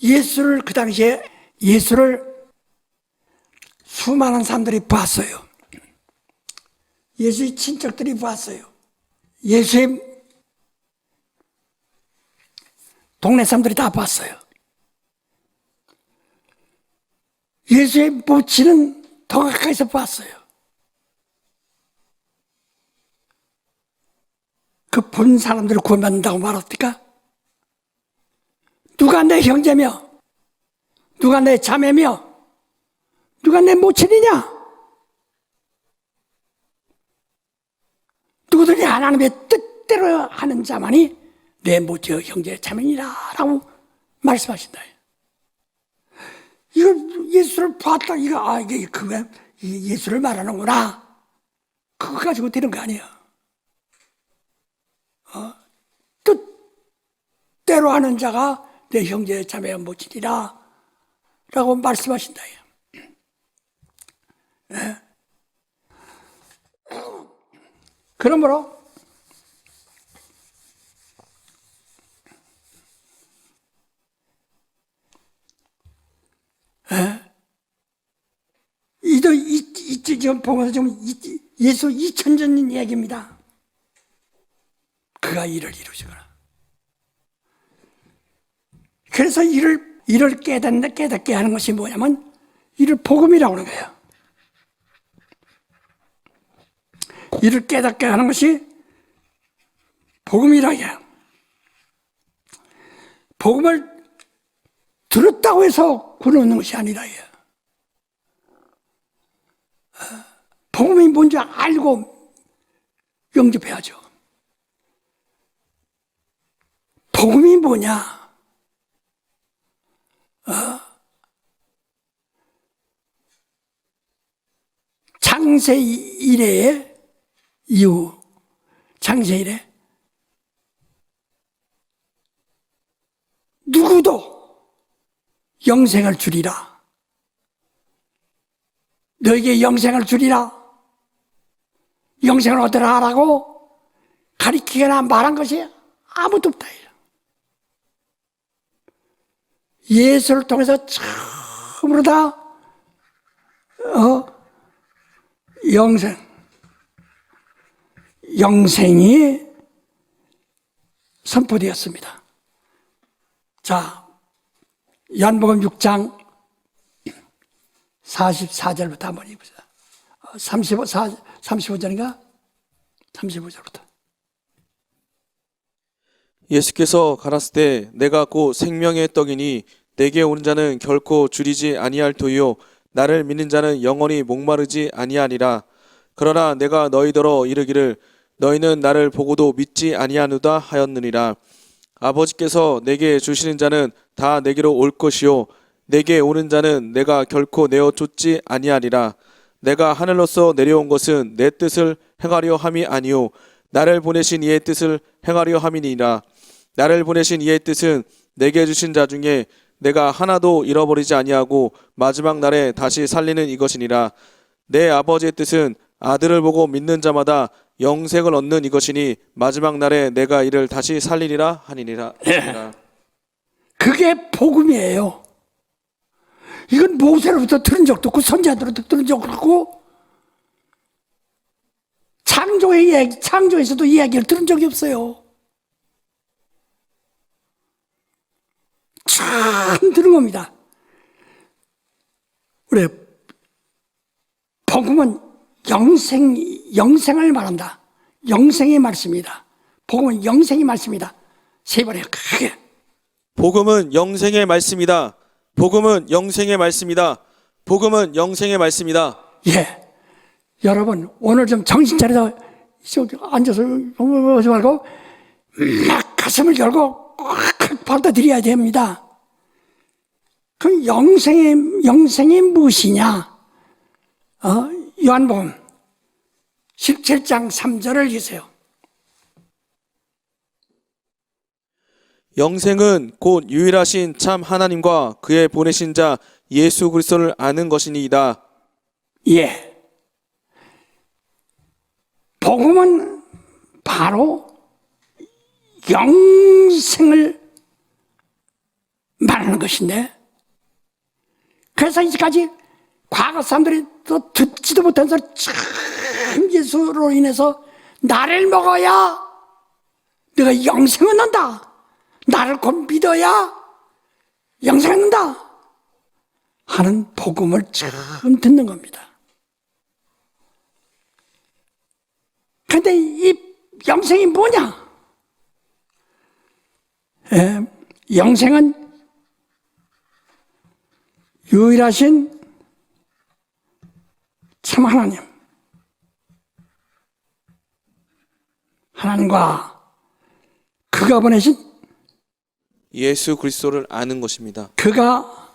예수를 그 당시에 예수를 수많은 사람들이 봤어요. 예수의 친척들이 봤어요. 예수의 동네 사람들이 다 봤어요. 예수의 모친은 더 가까이서 봤어요. 그 본 사람들을 구원받는다고 말합니까? 누가 내 형제며, 누가 내 자매며, 누가 내 모친이냐? 누구든지 하나님의 뜻대로 하는 자만이 내 모친 형제 자매니라 라고 말씀하신다. 이거 예수를 봤다. 이게 그거 예수를 말하는구나. 그거 가지고 되는 거 아니야. 뜻대로 하는 자가 내 형제 자매와 모친이라 라고 말씀하신다. 그러므로 지금 보면서 지금 예수 2000년 얘기입니다. 그가 이를 이루시거라. 그래서 이를 깨닫게 하는 것이 뭐냐면 이를 복음이라고 하는 거예요. 이를 깨닫게 하는 것이 복음이라고 해요. 복음을 들었다고 해서 구원받는 것이 아니라 해요. 복음이 뭔지 알고 영접해야죠. 복음이 뭐냐? 창세 이래의 이후, 창세 이래 누구도 영생을 주리라. 너에게 영생을 주리라. 영생을 얻으라 하라고 가리키거나 말한 것이 아무도 없다. 예수를 통해서 처음으로 다 영생이 선포되었습니다. 자, 요한복음 6장 44절부터 한번 읽읍시다. 35절인가? 35절부터. 예수께서 가라사대 때 내가 곧 생명의 떡이니 내게 오는 자는 결코 줄이지 아니할 터이요 나를 믿는 자는 영원히 목마르지 아니하리라. 그러나 내가 너희더러 이르기를 너희는 나를 보고도 믿지 아니하누다 하였느니라. 아버지께서 내게 주시는 자는 다 내게로 올 것이요 내게 오는 자는 내가 결코 내어 쫓지 아니하리라. 내가 하늘로서 내려온 것은 내 뜻을 행하려 함이 아니요 나를 보내신 이의 뜻을 행하려 함이니라. 나를 보내신 이의 뜻은 내게 주신 자 중에 내가 하나도 잃어버리지 아니하고 마지막 날에 다시 살리는 이것이니라. 내 아버지의 뜻은 아들을 보고 믿는 자마다 영생을 얻는 이것이니 마지막 날에 내가 이를 다시 살리리라 하니니라. 그게 복음이에요. 이건 모세로부터 들은 적도 없고 선지자들로부터 들은 적도 없고 창조에서도 이야기를 들은 적이 없어요. 참 들은 겁니다. 우리 복음은 영생을 말한다. 영생의 말씀이다. 복음은 영생의 말씀이다. 세 번에 크게. 복음은 영생의 말씀이다. 복음은 영생의 말씀이다. 복음은 영생의 말씀이다. 예. 여러분, 오늘 좀 정신 차려서 앉아서 하지 말고 막 가슴을 열고 꽉 받아들여야 됩니다. 그 영생이 무엇이냐? 요한복음 17장 3절을 읽으세요. 영생은 곧 유일하신 참 하나님과 그의 보내신 자 예수 그리스도를 아는 것이니이다. 예. 복음은 바로 영생을 말하는 것인데, 그래서 이제까지 과거 사람들이 또 듣지도 못한 소리 참 예수로 인해서 나를 먹어야 내가 영생 얻는다. 나를 곧 믿어야 영생 얻는다. 하는 복음을 처음 듣는 겁니다. 그런데 이 영생이 뭐냐? 영생은 유일하신 참 하나님과 그가 보내신 예수 그리스도를 아는 것입니다. 그가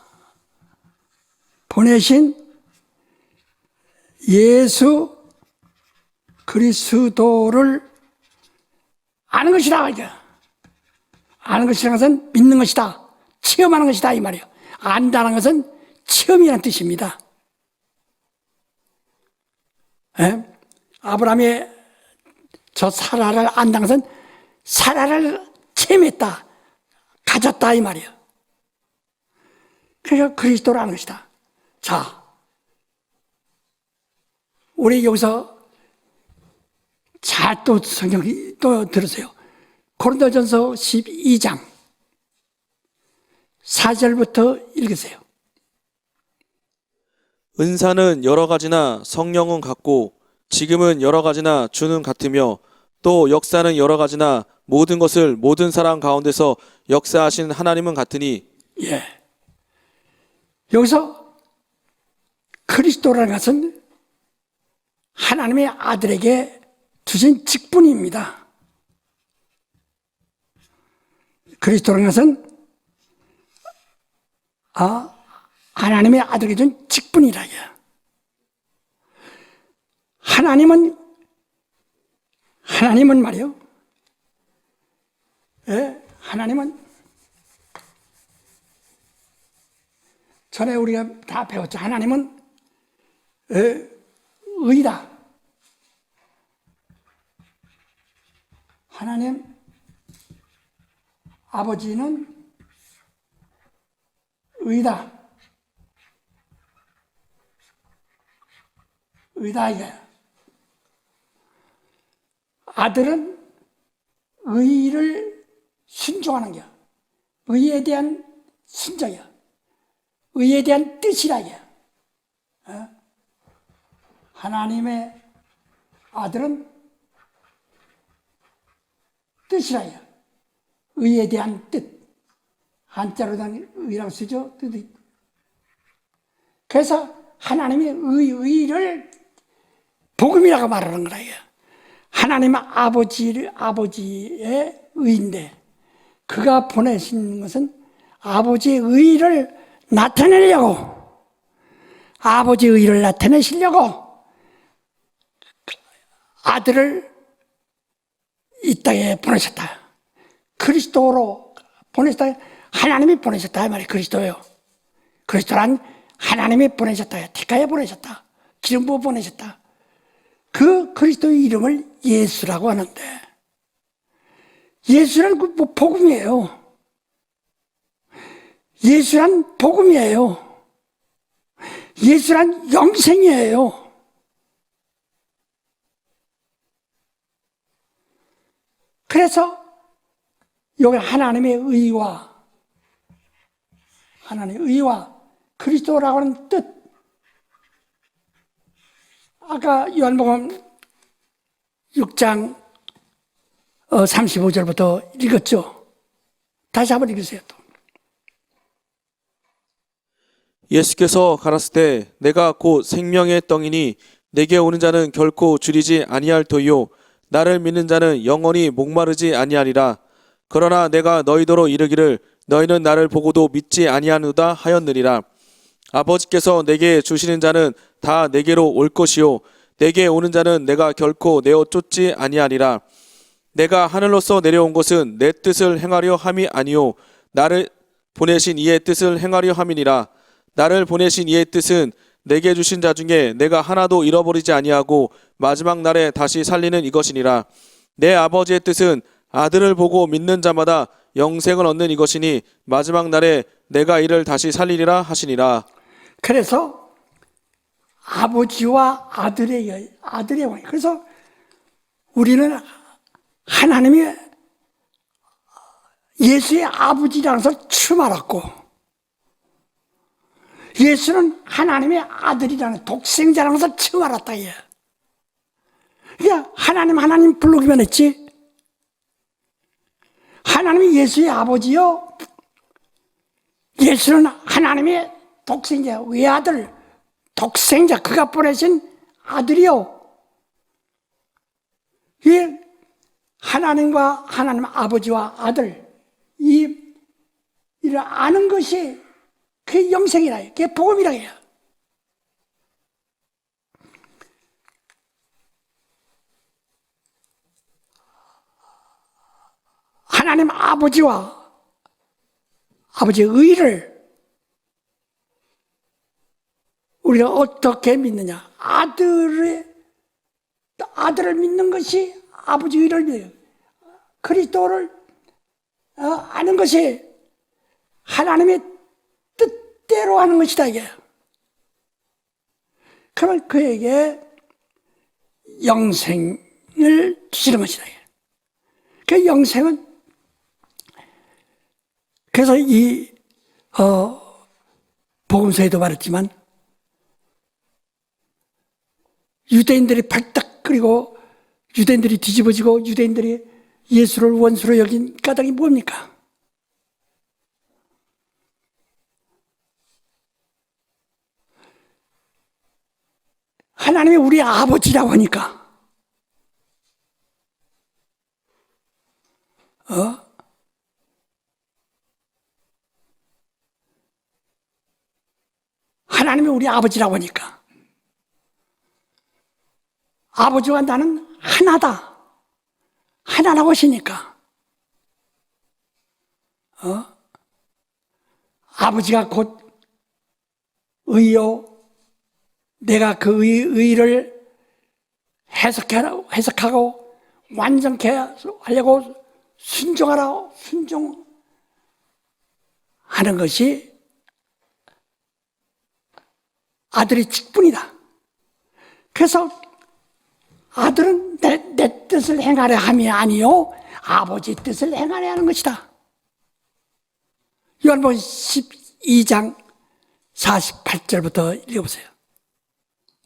보내신 예수 그리스도를 아는 것이다. 아는 것이라는 것은 믿는 것이다. 체험하는 것이다 이 말이에요. 안다는 것은 체험이라는 뜻입니다. 아브라함이 저 사라를 안다는 것은 사라를 체험했다. 가졌다 이 말이에요. 그러니까 그리스도를 아는 것이다. 자, 우리 여기서 잘 또 성경 또 들으세요. 고린도전서 12장 4절부터 읽으세요. 은사는 여러 가지나 성령은 같고 지금은 여러 가지나 주는 같으며 또 역사는 여러 가지나 모든 것을 모든 사람 가운데서 역사하신 하나님은 같으니. 예. 여기서 그리스도라는 것은 하나님의 아들에게 주신 직분입니다. 그리스도라는 것은 하나님의 아들에게 준 직분이라. 하나님은 말이요. 하나님은 전에 우리가 다 배웠죠. 하나님은 의다. 하나님 아버지는 의다. 의다 이거야. 아들은 의를 순종하는 거야. 의에 대한 순종이야. 의에 대한 뜻이라 이거야. 하나님의 아들은 뜻이라요. 의에 대한 뜻. 한자로 된 의라고 쓰죠. 뜻이. 그래서 하나님의 의를 복음이라고 말하는 거예요. 하나님 아버지의 의인데 그가 보내신 것은 아버지의 의를 나타내려고, 아버지의 의를 나타내시려고 아들을 이 땅에 보내셨다. 그리스도로 보내셨다. 하나님이 보내셨다 이 말이 그리스도예요. 그리스도란 하나님이 보내셨다. 택하여 보내셨다. 기름 부어 보내셨다. 그 그리스도의 이름을 예수라고 하는데, 예수란 그 복음이에요. 예수란 복음이에요. 예수란 영생이에요. 그래서 여기 하나님의 의와 그리스도라고 하는 뜻, 아까 요한복음 6장 35절부터 읽었죠. 다시 한번 읽으세요. 또. 예수께서 가라사대 때 내가 곧 생명의 떡이니 내게 오는 자는 결코 줄이지 아니할 터이요 나를 믿는 자는 영원히 목마르지 아니하리라. 그러나 내가 너희더러 이르기를 너희는 나를 보고도 믿지 아니하노다 하였느니라. 아버지께서 내게 주시는 자는 다 내게로 올 것이요 내게 오는 자는 내가 결코 내어 쫓지 아니하리라. 내가 하늘로서 내려온 것은 내 뜻을 행하려 함이 아니요 나를 보내신 이의 뜻을 행하려 함이니라. 나를 보내신 이의 뜻은 내게 주신 자 중에 내가 하나도 잃어버리지 아니하고 마지막 날에 다시 살리는 이것이니라. 내 아버지의 뜻은 아들을 보고 믿는 자마다 영생을 얻는 이것이니 마지막 날에 내가 이를 다시 살리리라 하시니라. 그래서 아버지와 아들의 왕이. 그래서 우리는 하나님이 예수의 아버지라는 것을 처음 알았고, 예수는 하나님의 아들이라는 독생자라는 것을 처음 알았다. 그러니까 하나님 부르기만 했지, 하나님이 예수의 아버지요, 예수는 하나님의 독생자, 외아들, 독생자, 그가 보내신 아들이요. 이 하나님과 하나님 아버지와 아들, 이를 아는 것이 그게 영생이라 해요. 그게 복음이라 해요. 하나님 아버지와 아버지의 의를 우리가 어떻게 믿느냐? 아들을 믿는 것이 아버지의 의를 믿어요. 그리스도를 아는 것이 하나님의 뜻대로 하는 것이다 이게. 그러면 그에게 영생을 주시는 것이다. 그 영생은 그래서 이 복음서에도 말했지만 유대인들이 발딱 그리고 유대인들이 뒤집어지고 유대인들이 예수를 원수로 여긴 까닭이 뭡니까? 하나님이 우리 아버지라고 하니까 하나님이 우리 아버지라고 하니까 아버지와 나는 하나다. 하나라고 하시니까 아버지가 곧 의요, 내가 그 의를 해석하고 완전케 하려고 순종하라고 순종하는 것이 아들의 직분이다. 그래서 아들은 내 뜻을 행하려 함이 아니요 아버지 뜻을 행하려 하는 것이다. 요한복음 12장 48절부터 읽어보세요.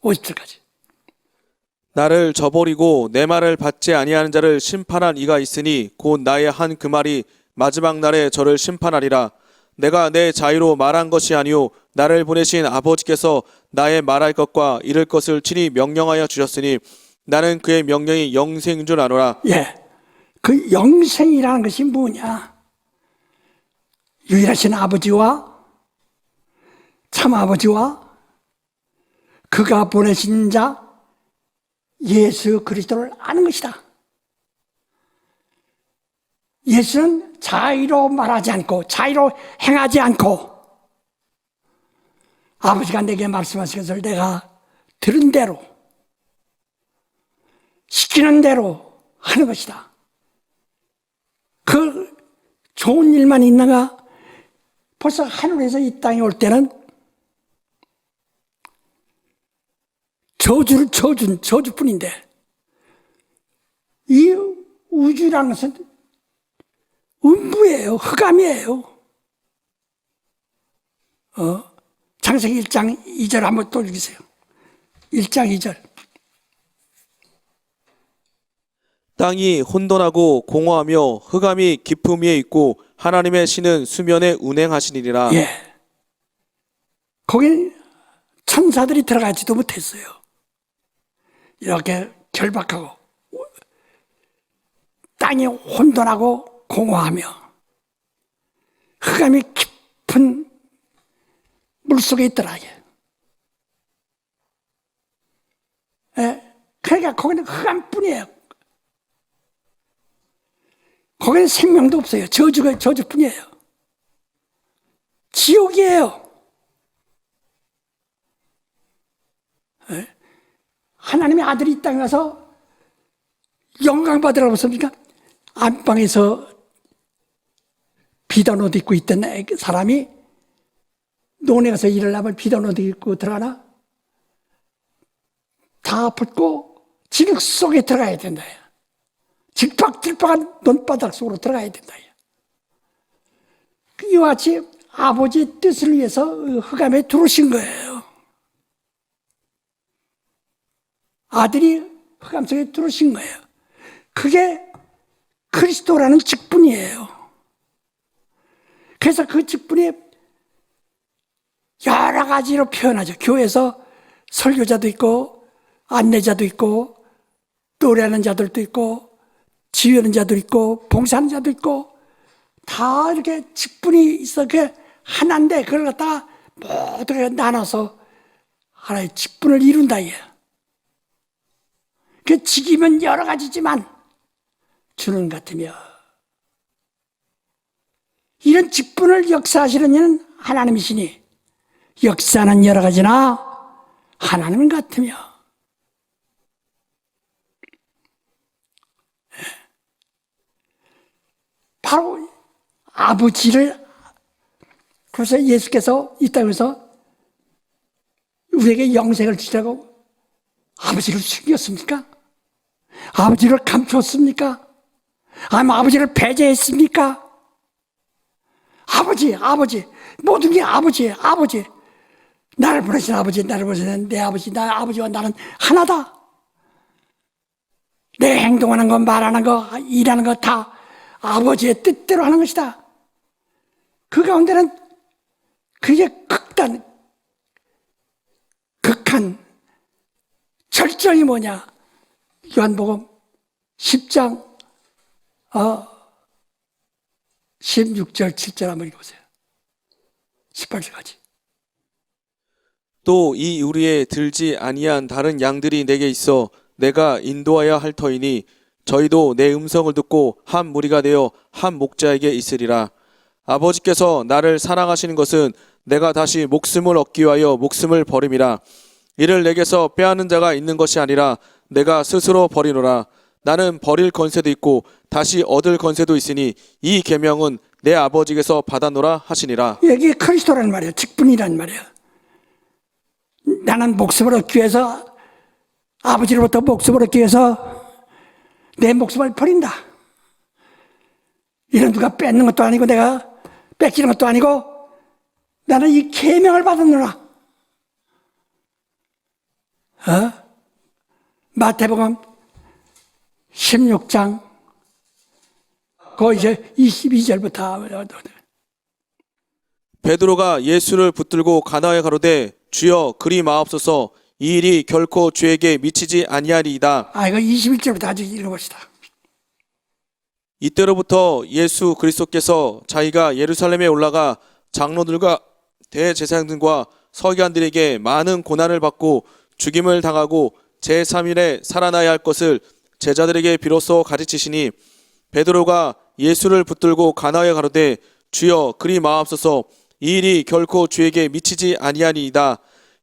50절까지. 나를 저버리고 내 말을 받지 아니하는 자를 심판한 이가 있으니 곧 나의 한 그 말이 마지막 날에 저를 심판하리라. 내가 내 자유로 말한 것이 아니요 나를 보내신 아버지께서 나의 말할 것과 이를 것을 친히 명령하여 주셨으니 나는 그의 명령이 영생인 줄 아노라. 예, 그 영생이라는 것이 뭐냐? 유일하신 아버지와 참 아버지와 그가 보내신 자 예수 그리스도를 아는 것이다. 예수는 자의로 말하지 않고 자의로 행하지 않고 아버지가 내게 말씀하신 것을 내가 들은 대로 시키는 대로 하는 것이다. 그 좋은 일만 있는가? 벌써 하늘에서 이 땅에 올 때는 저주뿐인데 이 우주라는 것은 음부예요. 흑암이에요. 창세기 1장 2절 한번 또 읽으세요. 1장 2절. 땅이 혼돈하고 공허하며 흑암이 깊음 위에 있고 하나님의 신은 수면에 운행하시니라. 예. 거기 천사들이 들어가지도 못했어요. 이렇게 결박하고 땅이 혼돈하고 공허하며 흑암이 깊은 물속에 있더라. 예. 그러니까 거기는 흑암뿐이에요. 거기는 생명도 없어요. 저주뿐이에요. 지옥이에요. 예. 하나님의 아들이 이 땅에 가서 영광 받으라고 했습니까? 안방에서 비단 옷 입고 있던 사람이 논에 가서 일을 하면 비단 옷 입고 들어가나? 다 벗고 지극 속에 들어가야 된다. 질퍽질퍽한 논바닥 속으로 들어가야 된다. 이와 같이 아버지의 뜻을 위해서 흑암에 들어오신 거예요. 아들이 흑암 속에 들어오신 거예요. 그게 그리스도라는 직분이에요. 그래서 그 직분이 여러 가지로 표현하죠. 교회에서 설교자도 있고 안내자도 있고 노래하는 자들도 있고 지휘하는 자도 있고 봉사하는 자도 있고 다 이렇게 직분이 있어. 그게 하나인데 그걸 갖다가 모두 나눠서 하나의 직분을 이룬다. 그 직이면 여러 가지지만 주는 같으며 이런 직분을 역사하시는 이는 하나님이시니 역사는 여러 가지나 하나님은 같으며 바로 아버지를 그래서 예수께서 이 땅에서 우리에게 영생을 주시라고 아버지를 숨겼습니까? 아버지를 감췄습니까? 아니면 아버지를 배제했습니까? 아버지 모든 게 아버지예요. 아버지 나를 보내신 아버지, 나를 보내신 내 아버지, 나의 아버지와 나는 하나다. 내 행동하는 거, 말하는 거, 일하는 거 다 아버지의 뜻대로 하는 것이다. 그 가운데는 그게 극한 절정이 뭐냐? 요한복음 10장 16절 7절 한번 읽어보세요. 18절까지. 또 이 우리에 들지 아니한 다른 양들이 내게 있어 내가 인도하여 할 터이니 저희도 내 음성을 듣고 한 무리가 되어 한 목자에게 있으리라. 아버지께서 나를 사랑하시는 것은 내가 다시 목숨을 얻기 위하여 목숨을 버림이라. 이를 내게서 빼앗는 자가 있는 것이 아니라 내가 스스로 버리노라. 나는 버릴 권세도 있고 다시 얻을 권세도 있으니 이 계명은 내 아버지께서 받아노라 하시니라. 이게 그리스도란 말이에요. 직분이란 말이에요. 나는 목숨을 얻기 위해서 아버지로부터 목숨을 얻기 위해서 내 목숨을 버린다. 이런 누가 뺏는 것도 아니고 내가 뺏기는 것도 아니고 나는 이 계명을 받았노라. 마태복음 16장 그 이제 22절부터 베드로가 예수를 붙들고 가나에 가로되 주여 그리 마옵소서 이 일이 결코 주에게 미치지 아니하리이다. 이거 21절부터 아주 읽어봅시다. 이때로부터 예수 그리스도께서 자기가 예루살렘에 올라가 장로들과 대제사장들과 서기관들에게 많은 고난을 받고 죽임을 당하고 제3일에 살아나야 할 것을 제자들에게 비로소 가르치시니 베드로가 예수를 붙들고 가나에 가로되 주여 그리 마옵소서 이 일이 결코 주에게 미치지 아니하니이다.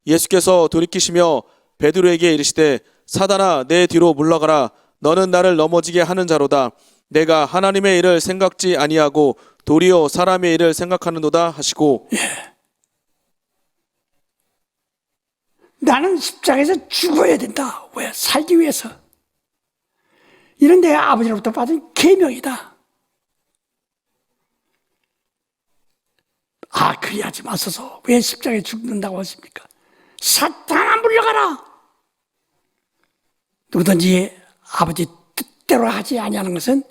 예수께서 돌이키시며 베드로에게 이르시되 사단아 내 뒤로 물러가라. 너는 나를 넘어지게 하는 자로다. 내가 하나님의 일을 생각지 아니하고 도리어 사람의 일을 생각하는도다 하시고. 나는 십자가에서 죽어야 된다. 왜? 살기 위해서. 이런 내가 아버지로부터 받은 계명이다. 그리하지 마소서. 왜 십자가에 죽는다고 하십니까? 사탄아 물러가라. 누구든지 아버지 뜻대로 하지 아니하는 것은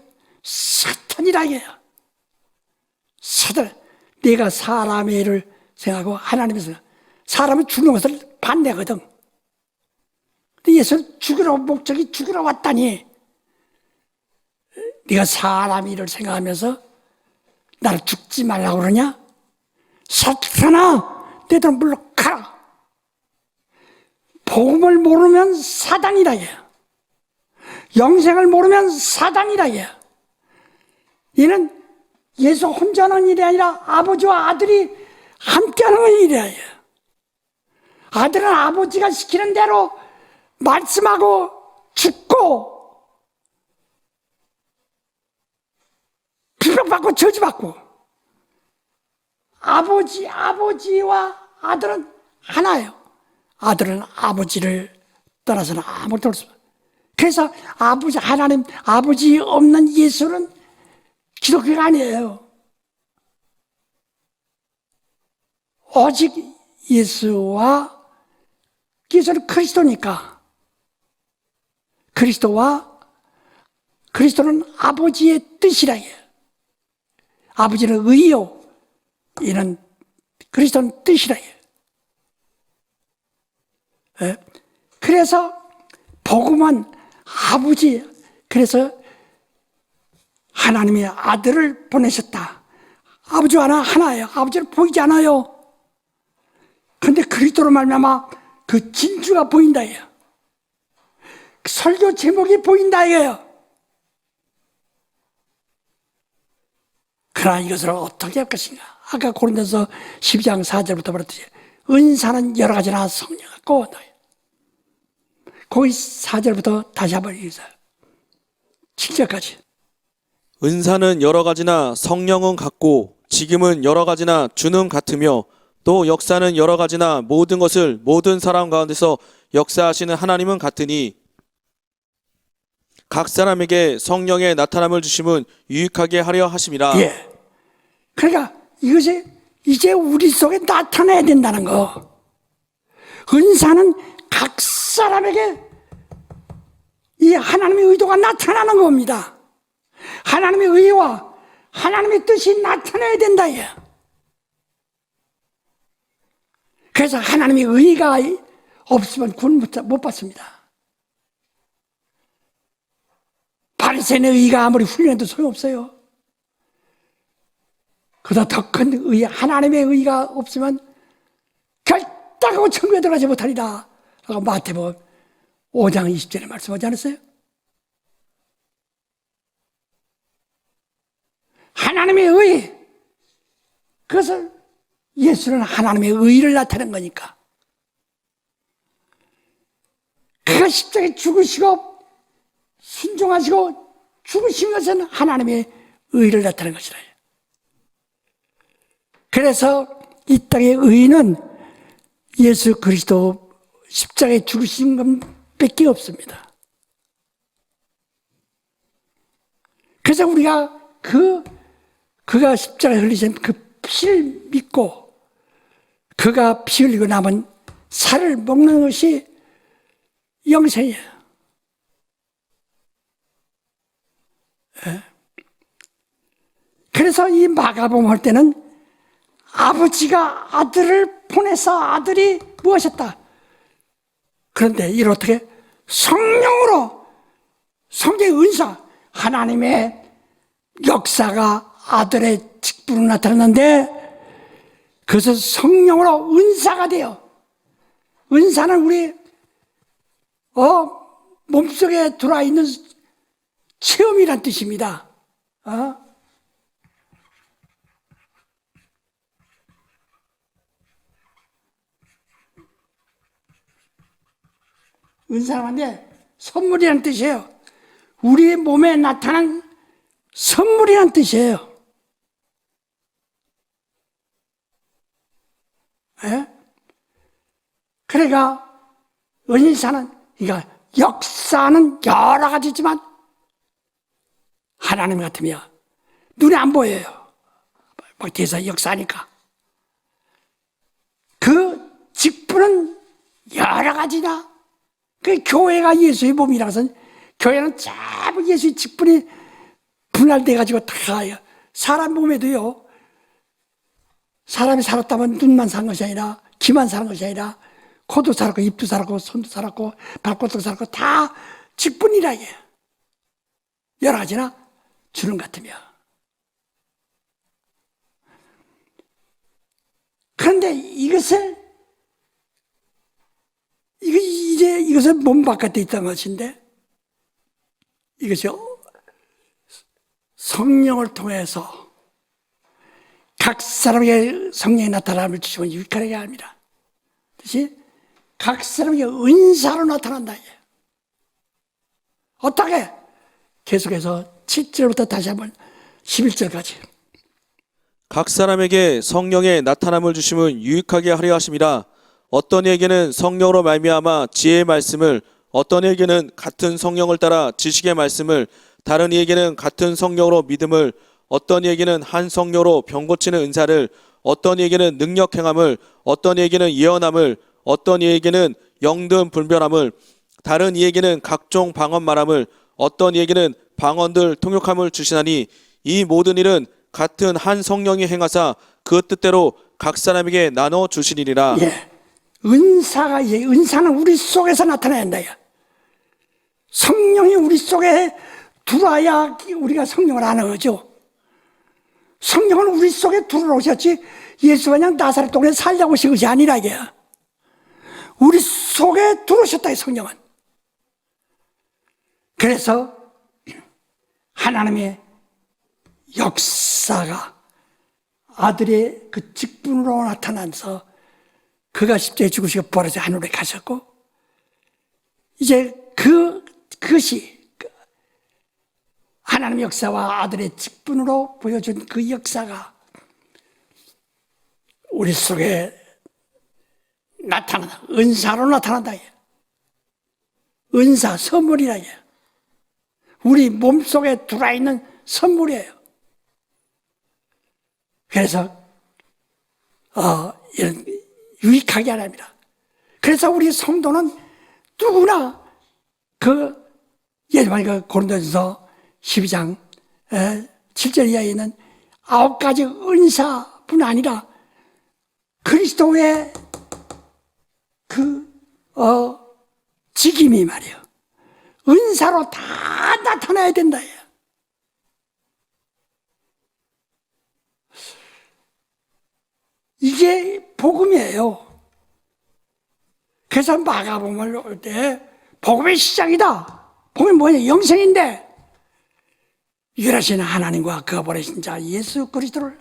사탄이라 해요. 사탄. 내가 사람의 일을 생각하고 하나님에서 사람은 죽는 것을 반대거든. 근데 예수는 죽으러 목적이 죽으러 왔다니. 네가 사람 일을 생각하면서 나를 죽지 말라고 그러냐? 사탄아, 내 돈 물러가라. 복음을 모르면 사단이라 해. 영생을 모르면 사단이라 해. 이는 예수 혼자 하는 일이 아니라 아버지와 아들이 함께 하는 일이라 해. 아들은 아버지가 시키는 대로 말씀하고 죽고 비방받고 저주받고 아버지와 아들은 하나예요. 아들은 아버지를 떠나서는 아무것도 없습니다. 그래서 하나님 아버지 없는 예수는 기독교가 아니에요. 오직 예수는 그리스도니까 그리스도는 아버지의 뜻이라 해요. 아버지는 의요. 이는 그리스도는 뜻이라 해요. 그래서 복음은 아버지, 그래서 하나님의 아들을 보내셨다. 아버지와 하나예요. 아버지는 보이지 않아요. 그런데 그리스도로 말미암아 그 진주가 보인다 해요. 설교 제목이 보인다 해요. 그러나 이것을 어떻게 할 것인가? 아까 고린도서 12장 4절부터 말했듯이 은사는 여러 가지나 성령 같고, 거기 4절부터 다시 한번 읽으세요. 7절까지. 은사는 여러 가지나 성령은 같고 지금은 여러 가지나 주는 같으며 또 역사는 여러 가지나 모든 것을 모든 사람 가운데서 역사하시는 하나님은 같으니 각 사람에게 성령의 나타남을 주심은 유익하게 하려 하심이라. 그러니까 이것이 이제 우리 속에 나타나야 된다는 거. 은사는 각 사람에게 이 하나님의 의도가 나타나는 겁니다. 하나님의 의와 하나님의 뜻이 나타나야 된다. 그래서 하나님의 의가 없으면 구원 못 받습니다. 바리새인의 의가 아무리 훌륭해도 소용없어요. 그보다 더 큰 의, 하나님의 의가 없으면 결단하고 천국에 들어가지 못하리라 라고 마태복음 5장 20절에 말씀하지 않았어요? 하나님의 의, 그것을 예수는 하나님의 의를 나타낸 거니까. 그가 십자가에 죽으시고 순종하시고 죽으신 것은 하나님의 의를 나타낸 것이라. 그래서 이 땅의 의는 예수 그리스도 십자가에 죽으신 것밖에 없습니다. 그래서 우리가 그가 십자가에 흘리신 그 피를 믿고 그가 피 흘리고 남은 살을 먹는 것이 영생이에요. 그래서 이 마가복음 할 때는 아버지가 아들을 보내서 아들이 무엇이었다. 그런데 이를 어떻게 성령으로 성령의 은사 하나님의 역사가 아들의 직분으로 나타났는데 그것은 성령으로 은사가 돼요. 은사는 우리 몸속에 들어와 있는 체험이란 뜻입니다. 은사는데 선물이란 뜻이에요. 우리 몸에 나타난 선물이란 뜻이에요. 예? 그러니까 은사는 그러니까 역사는 여러 가지지만 하나님 같으면 눈에 안 보여요. 막 뒤에서 역사하니까. 그 직분은 여러 가지다. 그 교회가 예수의 몸이라서 교회는 전부 예수의 직분이 분할돼가지고 다 사람 몸에도요. 사람이 살았다면 눈만 산 것이 아니라 귀만 사는 것이 아니라 코도 살았고 입도 살았고 손도 살았고 발꽃도 살았고 다 직분이라 이게 여러 가지나 주는 것 같으며 그런데 이것은 몸 바깥에 있던 것인데 이것이 성령을 통해서 각 사람에게 성령의 나타남을 주시면 유익하게 합니다. 뜻이 각 사람에게 은사로 나타난다. 어떻게? 계속해서 7절부터 다시 한번 11절까지. 각 사람에게 성령의 나타남을 주심은 유익하게 하려 하심이라. 어떤 이에게는 성령으로 말미암아 지혜의 말씀을, 어떤 이에게는 같은 성령을 따라 지식의 말씀을, 다른 이에게는 같은 성령으로 믿음을, 어떤 이에게는 한 성령으로 병 고치는 은사를, 어떤 이에게는 능력 행함을, 어떤 이에게는 예언함을, 어떤 이에게는 영등 분별함을, 다른 이에게는 각종 방언 말함을, 어떤 이에게는 방언들 통역함을 주시나니 이 모든 일은 같은 한 성령이 행하사 그 뜻대로 각 사람에게 나눠 주시리라. 예. 은사는 우리 속에서 나타나야 한다. 성령이 우리 속에 들어와야 우리가 성령을 아는 거죠. 성령은 우리 속에 들어오셨지 예수가 그냥 나사렛 동네 살려고 오신 것이 아니라 이게 우리 속에 들어오셨다. 성령은. 그래서 하나님의 역사가 아들의 그 직분으로 나타나서 그가 십자가에 죽으시고 부활해서 하늘에 가셨고 이제 그것이 하나님의 역사와 아들의 직분으로 보여준 그 역사가 우리 속에 나타난다. 은사로 나타난다. 은사, 선물이라. 우리 몸속에 들어있는 선물이에요. 그래서 이런 유익하게 하랍니다. 그래서 우리 성도는 누구나 예전에 고린도전서 12장 7절 이하에 있는 9가지 은사뿐 아니라 그리스도의 직임이 말이에요. 은사로 다 나타나야 된다. 이게 복음이에요. 그래서 마가복음을 올 때 복음의 시작이다. 복음이 뭐냐? 영생인데 유일하신 하나님과 그가 보내신 자 예수 그리스도를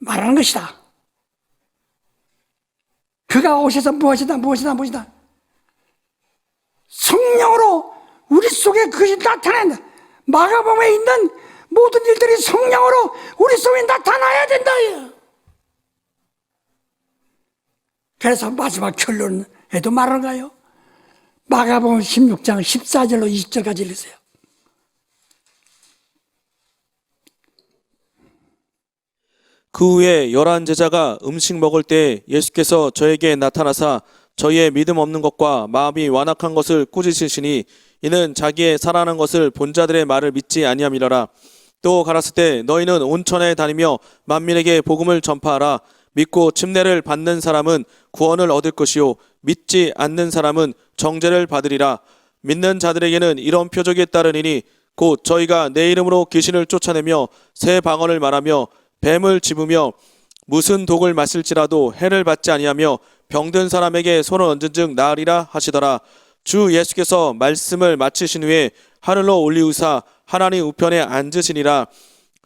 말하는 것이다. 그가 오셔서 무엇이다. 성령으로 우리 속에 그것이 나타난다. 마가복음에 있는 모든 일들이 성령으로 우리 속에 나타나야 된다. 그래서 마지막 결론에도 말하는가요? 마가복음 16장 14절로 20절까지 읽으세요. 그 후에 11 제자가 음식 먹을 때 예수께서 저에게 나타나사 저희의 믿음 없는 것과 마음이 완악한 것을 꾸짖으시니 이는 자기의 살아난 것을 본 자들의 말을 믿지 아니함이라라. 또 가라사대 너희는 온천에 다니며 만민에게 복음을 전파하라. 믿고 침례를 받는 사람은 구원을 얻을 것이요 믿지 않는 사람은 정죄를 받으리라. 믿는 자들에게는 이런 표적이 따르니니 곧 저희가 내 이름으로 귀신을 쫓아내며 새 방언을 말하며 뱀을 집으며 무슨 독을 마실지라도 해를 받지 아니하며 병든 사람에게 손을 얹은 즉 나으리라 하시더라. 주 예수께서 말씀을 마치신 후에 하늘로 올리우사 하나님 우편에 앉으시니라.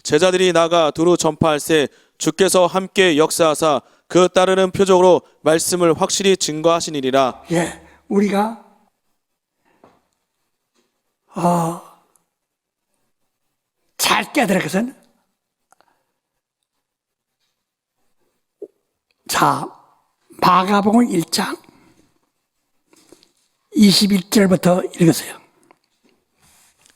제자들이 나가 두루 전파할세 주께서 함께 역사하사 그 따르는 표적으로 말씀을 확실히 증거하시니라. 예, 우리가 잘 깨달을 것은, 자, 마가복음 1장 21절부터 읽으세요.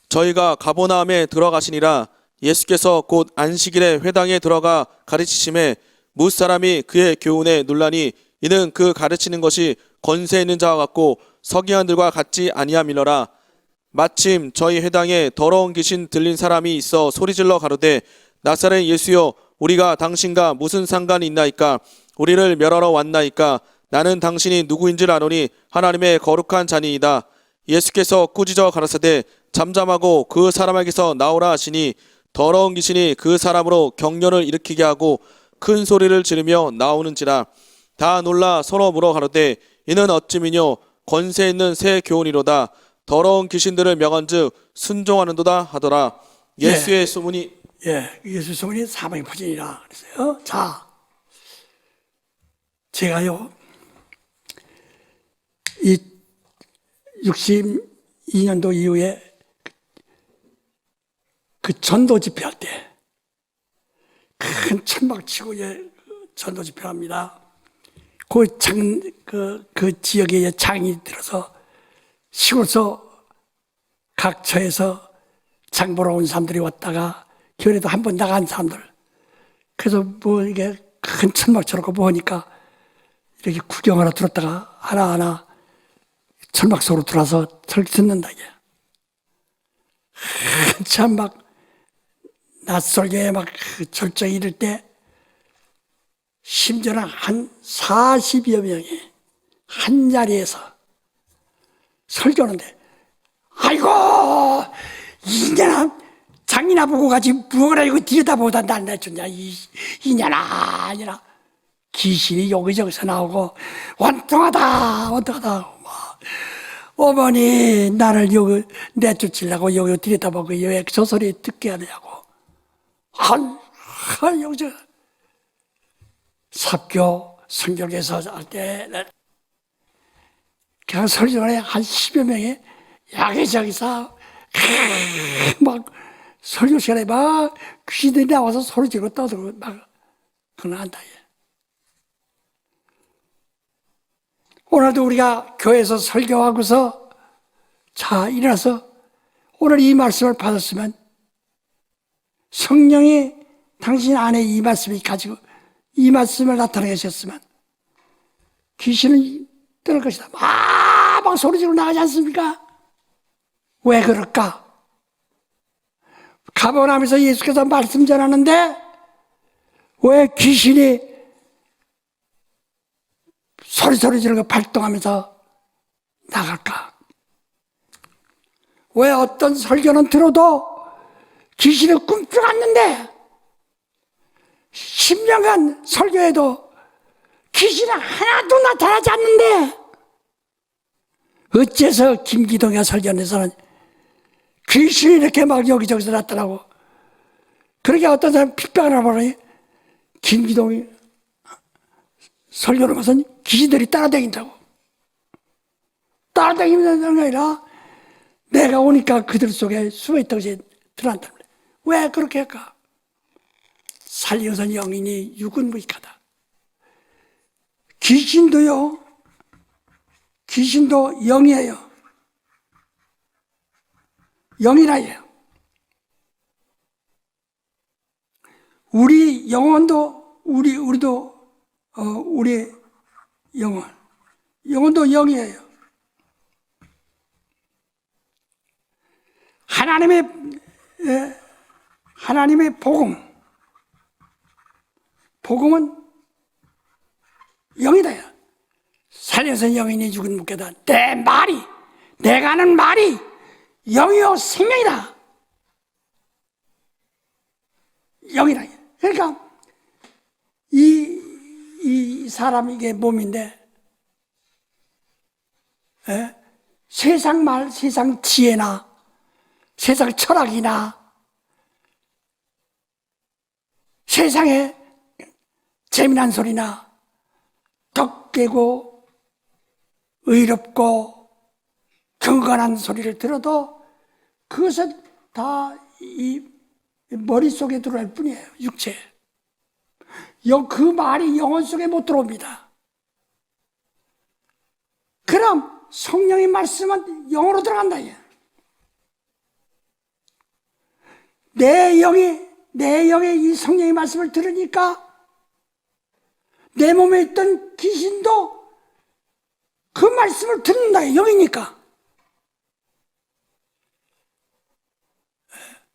저희가 가버나움에 들어가시니라. 예수께서 곧 안식일에 회당에 들어가 가르치심에 무사람이 그의 교훈에 놀라니 이는 그 가르치는 것이 권세 있는 자와 같고 서기관들과 같지 아니함이러라. 마침 저희 회당에 더러운 귀신 들린 사람이 있어 소리질러 가로되 나사렛 예수여 우리가 당신과 무슨 상관이 있나이까? 우리를 멸하러 왔나이까? 나는 당신이 누구인 줄 아노니 하나님의 거룩한 자니이다. 예수께서 꾸짖어 가라사대 잠잠하고 그 사람에게서 나오라 하시니 더러운 귀신이 그 사람으로 경련을 일으키게 하고 큰 소리를 지르며 나오는지라. 다 놀라 서로 물어 가로되 이는 어찌미뇨? 권세 있는 새 교훈이로다. 더러운 귀신들을 명한즉 순종하는도다 하더라. 예수의 소문이 예수 소문이 사방에 퍼지니라 그랬어요. 자, 제가요 이 62년도 이후에 그 전도 집회할 때 큰 천막 치고 전도 집회합니다. 그 지역에 장이 들어서 시골서 각처에서 장 보러 온 사람들이 왔다가 교회도 한 번 나간 사람들, 그래서 뭐 이게 큰 천막 쳐놓고 보니까 이렇게 구경하러 들었다가 하나하나 천막 속으로 들어와서 설교 듣는다 이게. 참 막 낯설게 막 그 절정이 이럴 때 심지어는 한 40여 명이 한 자리에서 설교하는데, 아이고 이년아 장이나 보고 가지 무엇을 이거 들여다보다 날 내줬냐 이년아 귀신이 여기저기서 나오고 원통하다 막 어머니 나를 여기 내쫓으려고 여기 들여다보고 왜 저 소리 듣게 하냐고. 여기서 삽교 성경에서 할 때 그냥 설교에 한 10여 명이 야기저기서 막 설교 시간에 막 귀신들이 나와서 소리 지르고 떠들고 막 그건 한다. 오늘도 우리가 교회에서 설교하고서 자 일어나서 오늘 이 말씀을 받았으면 성령이 당신 안에 이 말씀이 가지고 이 말씀을 나타내게 하셨으면 귀신은 떠날 것이다. 막 소리 지르고 나가지 않습니까? 왜 그럴까? 가버나움에서 예수께서 말씀 전하는데 왜 귀신이 소리 지르고 발동하면서 나갈까? 왜 어떤 설교는 들어도 귀신을 꿈쩍 않는데 10년간 설교해도 귀신이 하나도 나타나지 않는데 어째서 김기동이가 설교하면서는 귀신이 이렇게 막 여기저기서 나타나고, 그러게 어떤 사람 핍박을 하더니 김기동이 설교를 하면서 귀신들이 따라다닌다고. 따라다니는 게 아니라 내가 오니까 그들 속에 숨어있던 것이 드러난다는 거예요. 왜 그렇게 할까? 살려선 영이니 육은 무익하다. 귀신도요, 귀신도 영이에요. 영이라예요. 우리 영혼도 우리의 영혼, 영혼도 영이에요. 하나님의 복음은 영이다. 살려서 영이니 죽은 묻게다. 내가 하는 말이 영이요 생명이다. 영이다. 그러니까 이 사람이 이게 몸인데, 세상 말, 세상 지혜나 세상 철학이나 세상에 재미난 소리나 덕되고 의롭고 경건한 소리를 들어도 그것은 다 이 머릿속에 들어갈 뿐이에요. 육체. 그 말이 영혼 속에 못 들어옵니다. 그럼 성령의 말씀은 영으로 들어간다. 내 영의 이 성령의 말씀을 들으니까 내 몸에 있던 귀신도 그 말씀을 듣는다. 영이니까.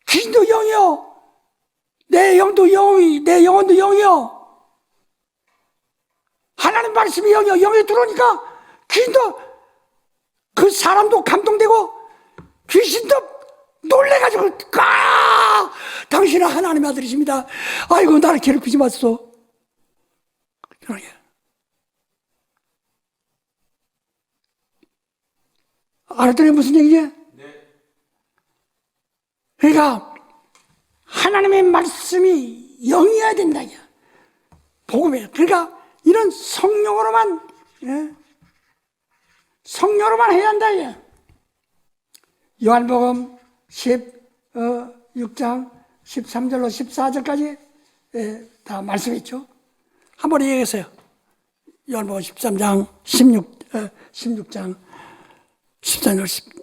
귀신도 영이요. 내 영혼도 영이요. 하나님 말씀이 영이요. 영이 들어오니까 귀신도, 그 사람도 감동되고 귀신도 놀래가지고, 당신은 하나님의 아들이십니다. 아이고, 나를 괴롭히지 마소서. 그러게. 알았더니 무슨 얘기지? 그러니까 하나님의 말씀이 영이어야 된다. 복음이에요. 그러니까 이런 성령으로만 해야 한다. 요한복음 16장 13절로 14절까지 다 말씀했죠. 한번 얘기했어요. 요한복음 13장 16장 14절 10.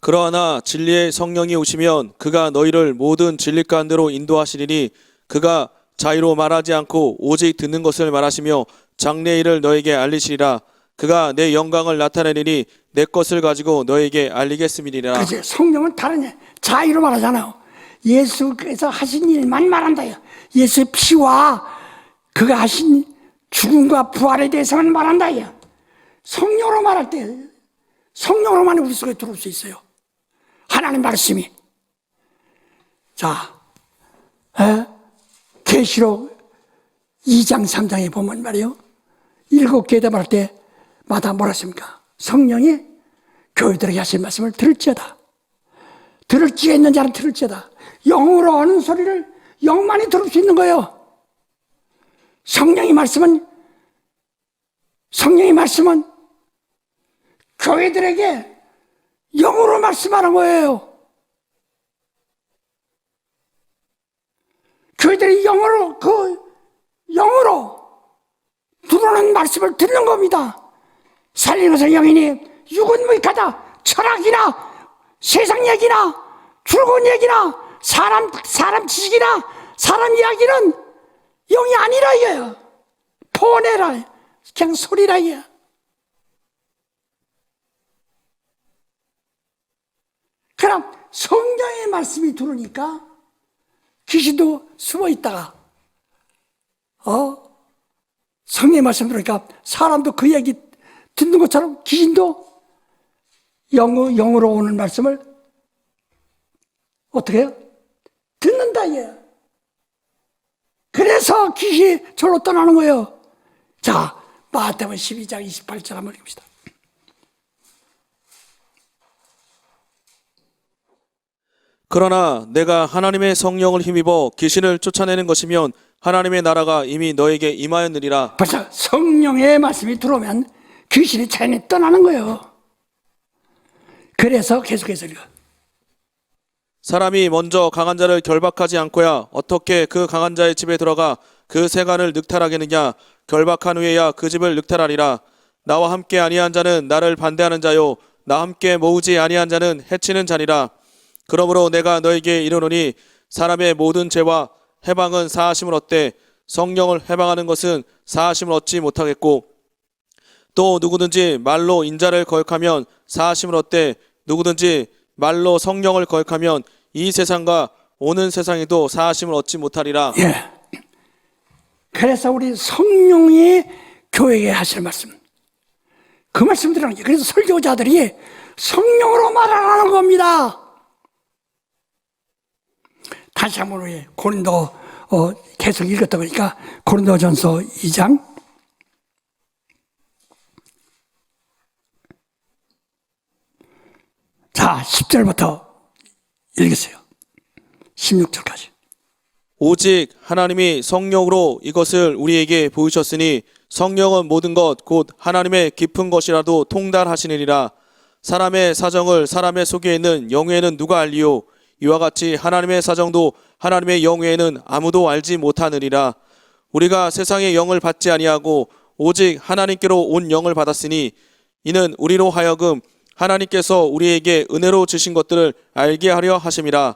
그러나 진리의 성령이 오시면 그가 너희를 모든 진리 가운데로 인도하시리니 그가 자의로 말하지 않고 오직 듣는 것을 말하시며 장래의 일을 너에게 알리시리라. 그가 내 영광을 나타내리니 내 것을 가지고 너에게 알리겠음이니라. 그렇지. 성령은 다른 자의로 말하잖아요. 예수께서 하신 일만 말한다요. 예수의 피와 그가 하신 죽음과 부활에 대해서만 말한다요. 성령으로 말할 때 성령으로만 우리 속에 들어올 수 있어요. 하나님 말씀이. 자, 계시록 2장 3장에 보면 말이요, 7개 대답할 때마다 뭐라 했습니까? 성령이 교회들에게 하신 말씀을 들을지어다. 들을 지가 있는 자는 들을지어다. 영으로 하는 소리를 영만이 들을 수 있는 거예요. 성령의 말씀은 교회들에게 영으로 말씀하는 거예요. 교회들이 영으로 들어오는 말씀을 듣는 겁니다. 살리는 것은 영이니 육은 무익하다. 철학이나 세상 얘기나 죽은 얘기나 사람 지식이나 사람 이야기는 영이 아니라 이거예요. 포내라. 그냥 소리라 이거예요. 그럼 성령의 말씀이 들어오니까 귀신도 숨어 있다가 성령의 말씀 들으니까 사람도 그 얘기 듣는 것처럼 귀신도 영으로 오는 말씀을 어떻게 해요? 듣는다 이거예요. 그래서 귀신이 절로 떠나는 거예요. 자, 마태복음 12장 28절 한번 읽읍시다. 그러나 내가 하나님의 성령을 힘입어 귀신을 쫓아내는 것이면 하나님의 나라가 이미 너에게 임하였느니라. 벌써 성령의 말씀이 들어오면 귀신이 자연히 떠나는 거예요. 그래서 계속해서 읽어. 사람이 먼저 강한 자를 결박하지 않고야 어떻게 그 강한 자의 집에 들어가 그 세간을 늑탈하겠느냐. 결박한 후에야 그 집을 늑탈하리라. 나와 함께 아니한 자는 나를 반대하는 자요 나 함께 모으지 아니한 자는 해치는 자니라. 그러므로 내가 너에게 이르노니 사람의 모든 죄와 해방은 사하심을 얻되 성령을 해방하는 것은 사하심을 얻지 못하겠고 또 누구든지 말로 인자를 거역하면 사하심을 얻되 누구든지 말로 성령을 거역하면 이 세상과 오는 세상에도 사하심을 얻지 못하리라. 예. 그래서 우리 성령이 교회에 하실 말씀, 그 말씀 들으는 거예요. 그래서 설교자들이 성령으로 말하라는 겁니다. 다시 한번 우리 고린도 계속 읽었다 보니까 고린도전서 2장 자 10절부터 읽으세요. 16절까지. 오직 하나님이 성령으로 이것을 우리에게 보이셨으니 성령은 모든 것 곧 하나님의 깊은 것이라도 통달하시느니라. 사람의 사정을 사람의 속에 있는 영예는 누가 알리요? 이와 같이 하나님의 사정도 하나님의 영예는 아무도 알지 못하느니라. 우리가 세상의 영을 받지 아니하고 오직 하나님께로 온 영을 받았으니 이는 우리로 하여금 하나님께서 우리에게 은혜로 주신 것들을 알게 하려 하심이라.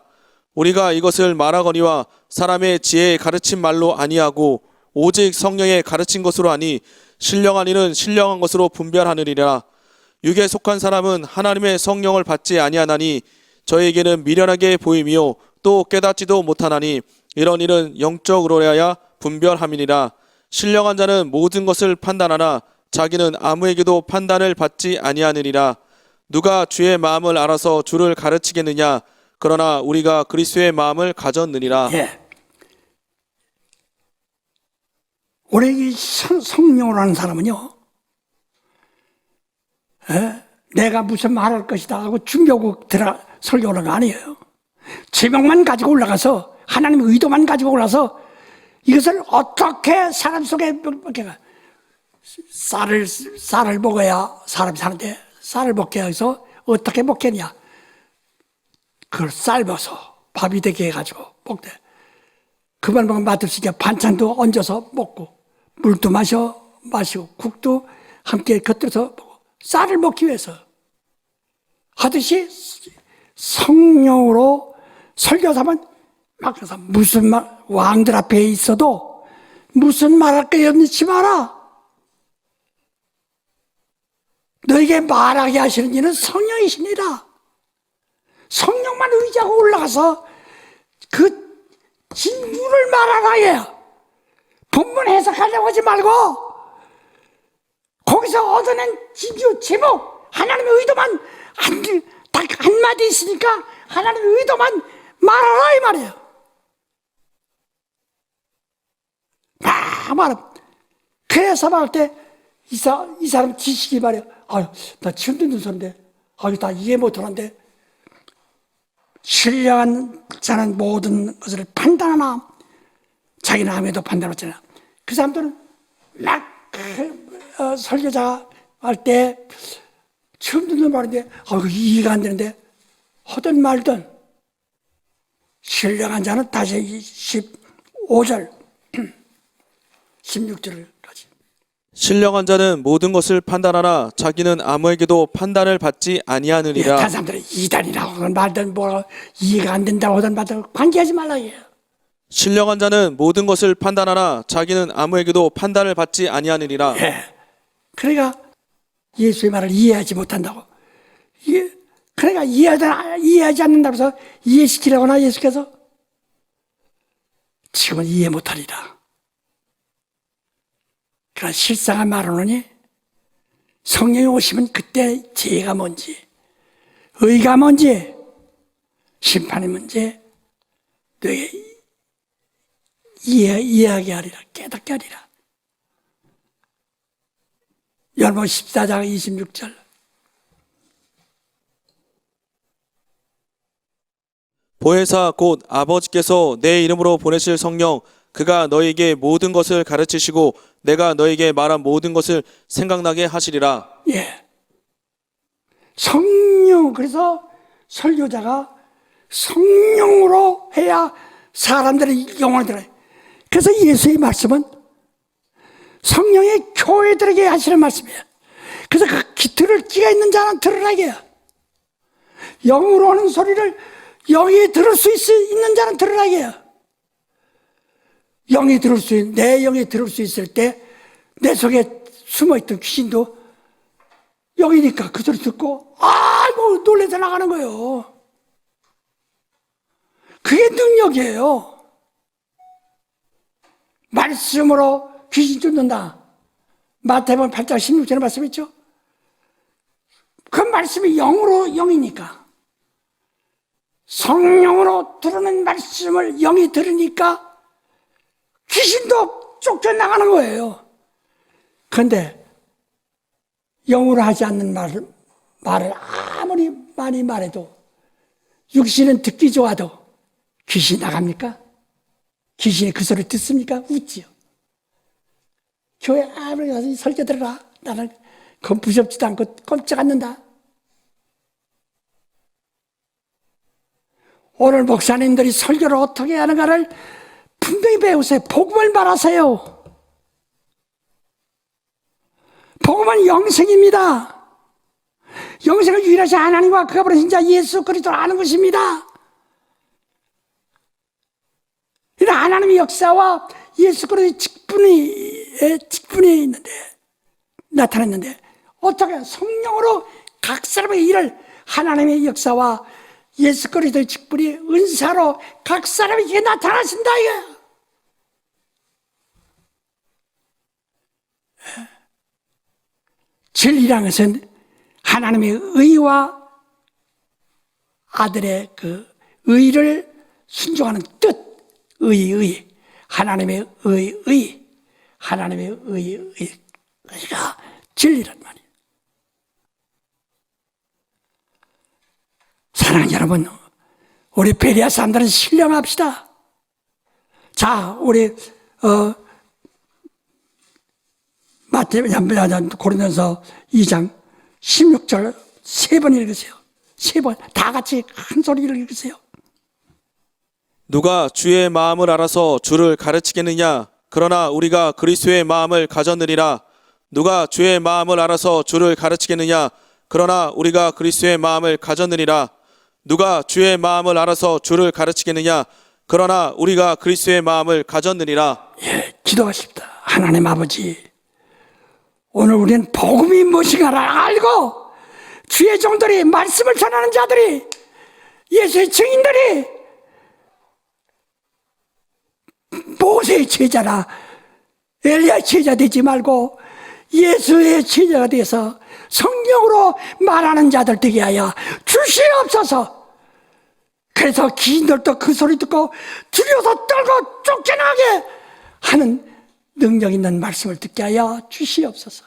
우리가 이것을 말하거니와 사람의 지혜에 가르친 말로 아니하고 오직 성령의 가르친 것으로 하니 신령한 이는 신령한 것으로 분별하느니라. 육에 속한 사람은 하나님의 성령을 받지 아니하나니 저에게는 미련하게 보임이요 또 깨닫지도 못하나니 이런 일은 영적으로야 분별함이니라. 신령한 자는 모든 것을 판단하나 자기는 아무에게도 판단을 받지 아니하느니라. 누가 주의 마음을 알아서 주를 가르치겠느냐? 그러나 우리가 그리스도의 마음을 가졌느니라. 예. 우리 이 성령으로 하는 사람은요, 내가 무슨 말할 것이다 하고 준비하고 설교하는 거 아니에요. 제목만 가지고 올라가서 하나님의 의도만 가지고 올라서 이것을 어떻게 사람 속에 쌀을 먹어야 사람이 사는데 쌀을 먹게 해서 어떻게 먹겠냐? 그걸 삶아서 밥이 되게 해가지고 먹대. 그만 먹으면 맛을 쓰게 반찬도 얹어서 먹고 물도 마시고 국도 함께 곁들여서 먹고 쌀을 먹기 위해서 하듯이 성령으로 설교하면 막 그래서 무슨 말 왕들 앞에 있어도 무슨 말할 거 염려치 마라. 너에게 말하게 하시는 이는 성령이십니다. 성령만 의지하고 올라가서 그 진주를 말하라 해요. 본문 해석하려고 하지 말고 거기서 얻어낸 진주 제목 하나님의 의도만 딱 한마디 있으니까 하나님의 의도만 말하라 이 말이에요. 말해. 그래서 말할 때 이 사람 지식이 말이야. 아유, 나 처음 듣는 소리인데, 아유, 나 이해 못하는데. 신령한 자는 모든 것을 판단하나, 자기는 아무에도 판단하잖아. 그 사람들은 막 설교자 할 때 처음 듣는 말인데, 아유, 이해가 안 되는데, 하든 말든, 신령한 자는 다시 15절, 16절까지. 신령한 자는 모든 것을 판단하나 자기는 아무에게도 판단을 받지 아니하느니라. 다른 사람들은 이단이라고 하든 말든 뭐 이해가 안 된다고 하든 말든 관계하지 말라 해요. 신령한 자는 모든 것을 판단하나 자기는 아무에게도 판단을 받지 아니하느니라. 예. 그러니까 예수의 말을 이해하지 못한다고. 그러니까 이해하지 않는다고 해서 이해시키려고 하나 예수께서 지금은 이해 못하리라. 그러나 실상을 말하노니 성령이 오시면 그때 죄가 뭔지 의가 뭔지 심판이 뭔지 너에게 이해하게 하리라. 깨닫게 하리라. 열무 14장 26절. 보혜사 곧 아버지께서 내 이름으로 보내실 성령 그가 너에게 모든 것을 가르치시고 내가 너에게 말한 모든 것을 생각나게 하시리라. 예. 성령, 그래서 설교자가 성령으로 해야 사람들의 영혼을 들어요. 그래서 예수의 말씀은 성령의 교회들에게 하시는 말씀이에요. 그래서 그 들을 귀가 있는 자는 들으라게 해요. 영으로 하는 소리를 영이 들을 수 있는 자는 들으라게 해요. 내 영이 들을 수 있을 때 내 속에 숨어있던 귀신도 영이니까 그 소리 듣고 아이고 놀래서 나가는 거예요. 그게 능력이에요. 말씀으로 귀신 쫓는다. 마태복음 8장 16절에 말씀했죠. 그 말씀이 영으로 영이니까, 성령으로 들으는 말씀을 영이 들으니까 귀신도 쫓겨나가는 거예요. 그런데 영으로 하지 않는 말을 아무리 많이 말해도, 육신은 듣기 좋아도 귀신이 나갑니까? 귀신이 그 소리 듣습니까? 웃지요. 교회 아무리 가서 설교 들어라. 나는 그건 무섭지도 않고 꼼짝 않는다. 오늘 목사님들이 설교를 어떻게 하는가를 분명히 배우세요. 복음을 말하세요. 복음은 영생입니다. 영생을 유일하신 하나님과 그가 보내신 자 예수 그리스도를 아는 것입니다. 이런 하나님의 역사와 예수 그리스도의 직분이 있는데, 나타났는데, 어떻게 성령으로 각 사람의 일을, 하나님의 역사와 예수 그리스도의 직분이 은사로 각 사람에게 나타나신다 이거야. 진리라는 것은 하나님의 의와 아들의 그 의를 순종하는 뜻, 의, 하나님의 하나님의 의가 진리란 말이에요. 사랑하는 여러분, 우리 베레아 사람들은 신령합시다. 자, 우리 고린도서 2장 16절 3번 읽으세요. 3번 다 같이 큰 소리로 읽으세요. 누가 주의 마음을 알아서 주를 가르치겠느냐? 그러나 우리가 그리스도의 마음을 가졌느니라. 누가 주의 마음을 알아서 주를 가르치겠느냐? 그러나 우리가 그리스도의 마음을 가졌느니라. 누가 주의 마음을 알아서 주를 가르치겠느냐? 그러나 우리가 그리스도의 마음을 가졌느니라. 예, 기도하십니다. 하나님 아버지, 오늘 우리는 복음이 무엇인가를 알고 주의 종들이, 말씀을 전하는 자들이, 예수의 증인들이 모세의 제자라 엘리야의 제자 되지 말고 예수의 제자가 되어서 성령으로 말하는 자들 되게 하여 주시옵소서. 그래서 귀신들도 그 소리 듣고 두려워서 떨고 쫓겨나게 하는 능력 있는 말씀을 듣게 하여 주시옵소서.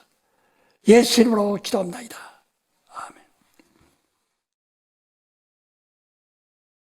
예수 이름으로 기도합니다.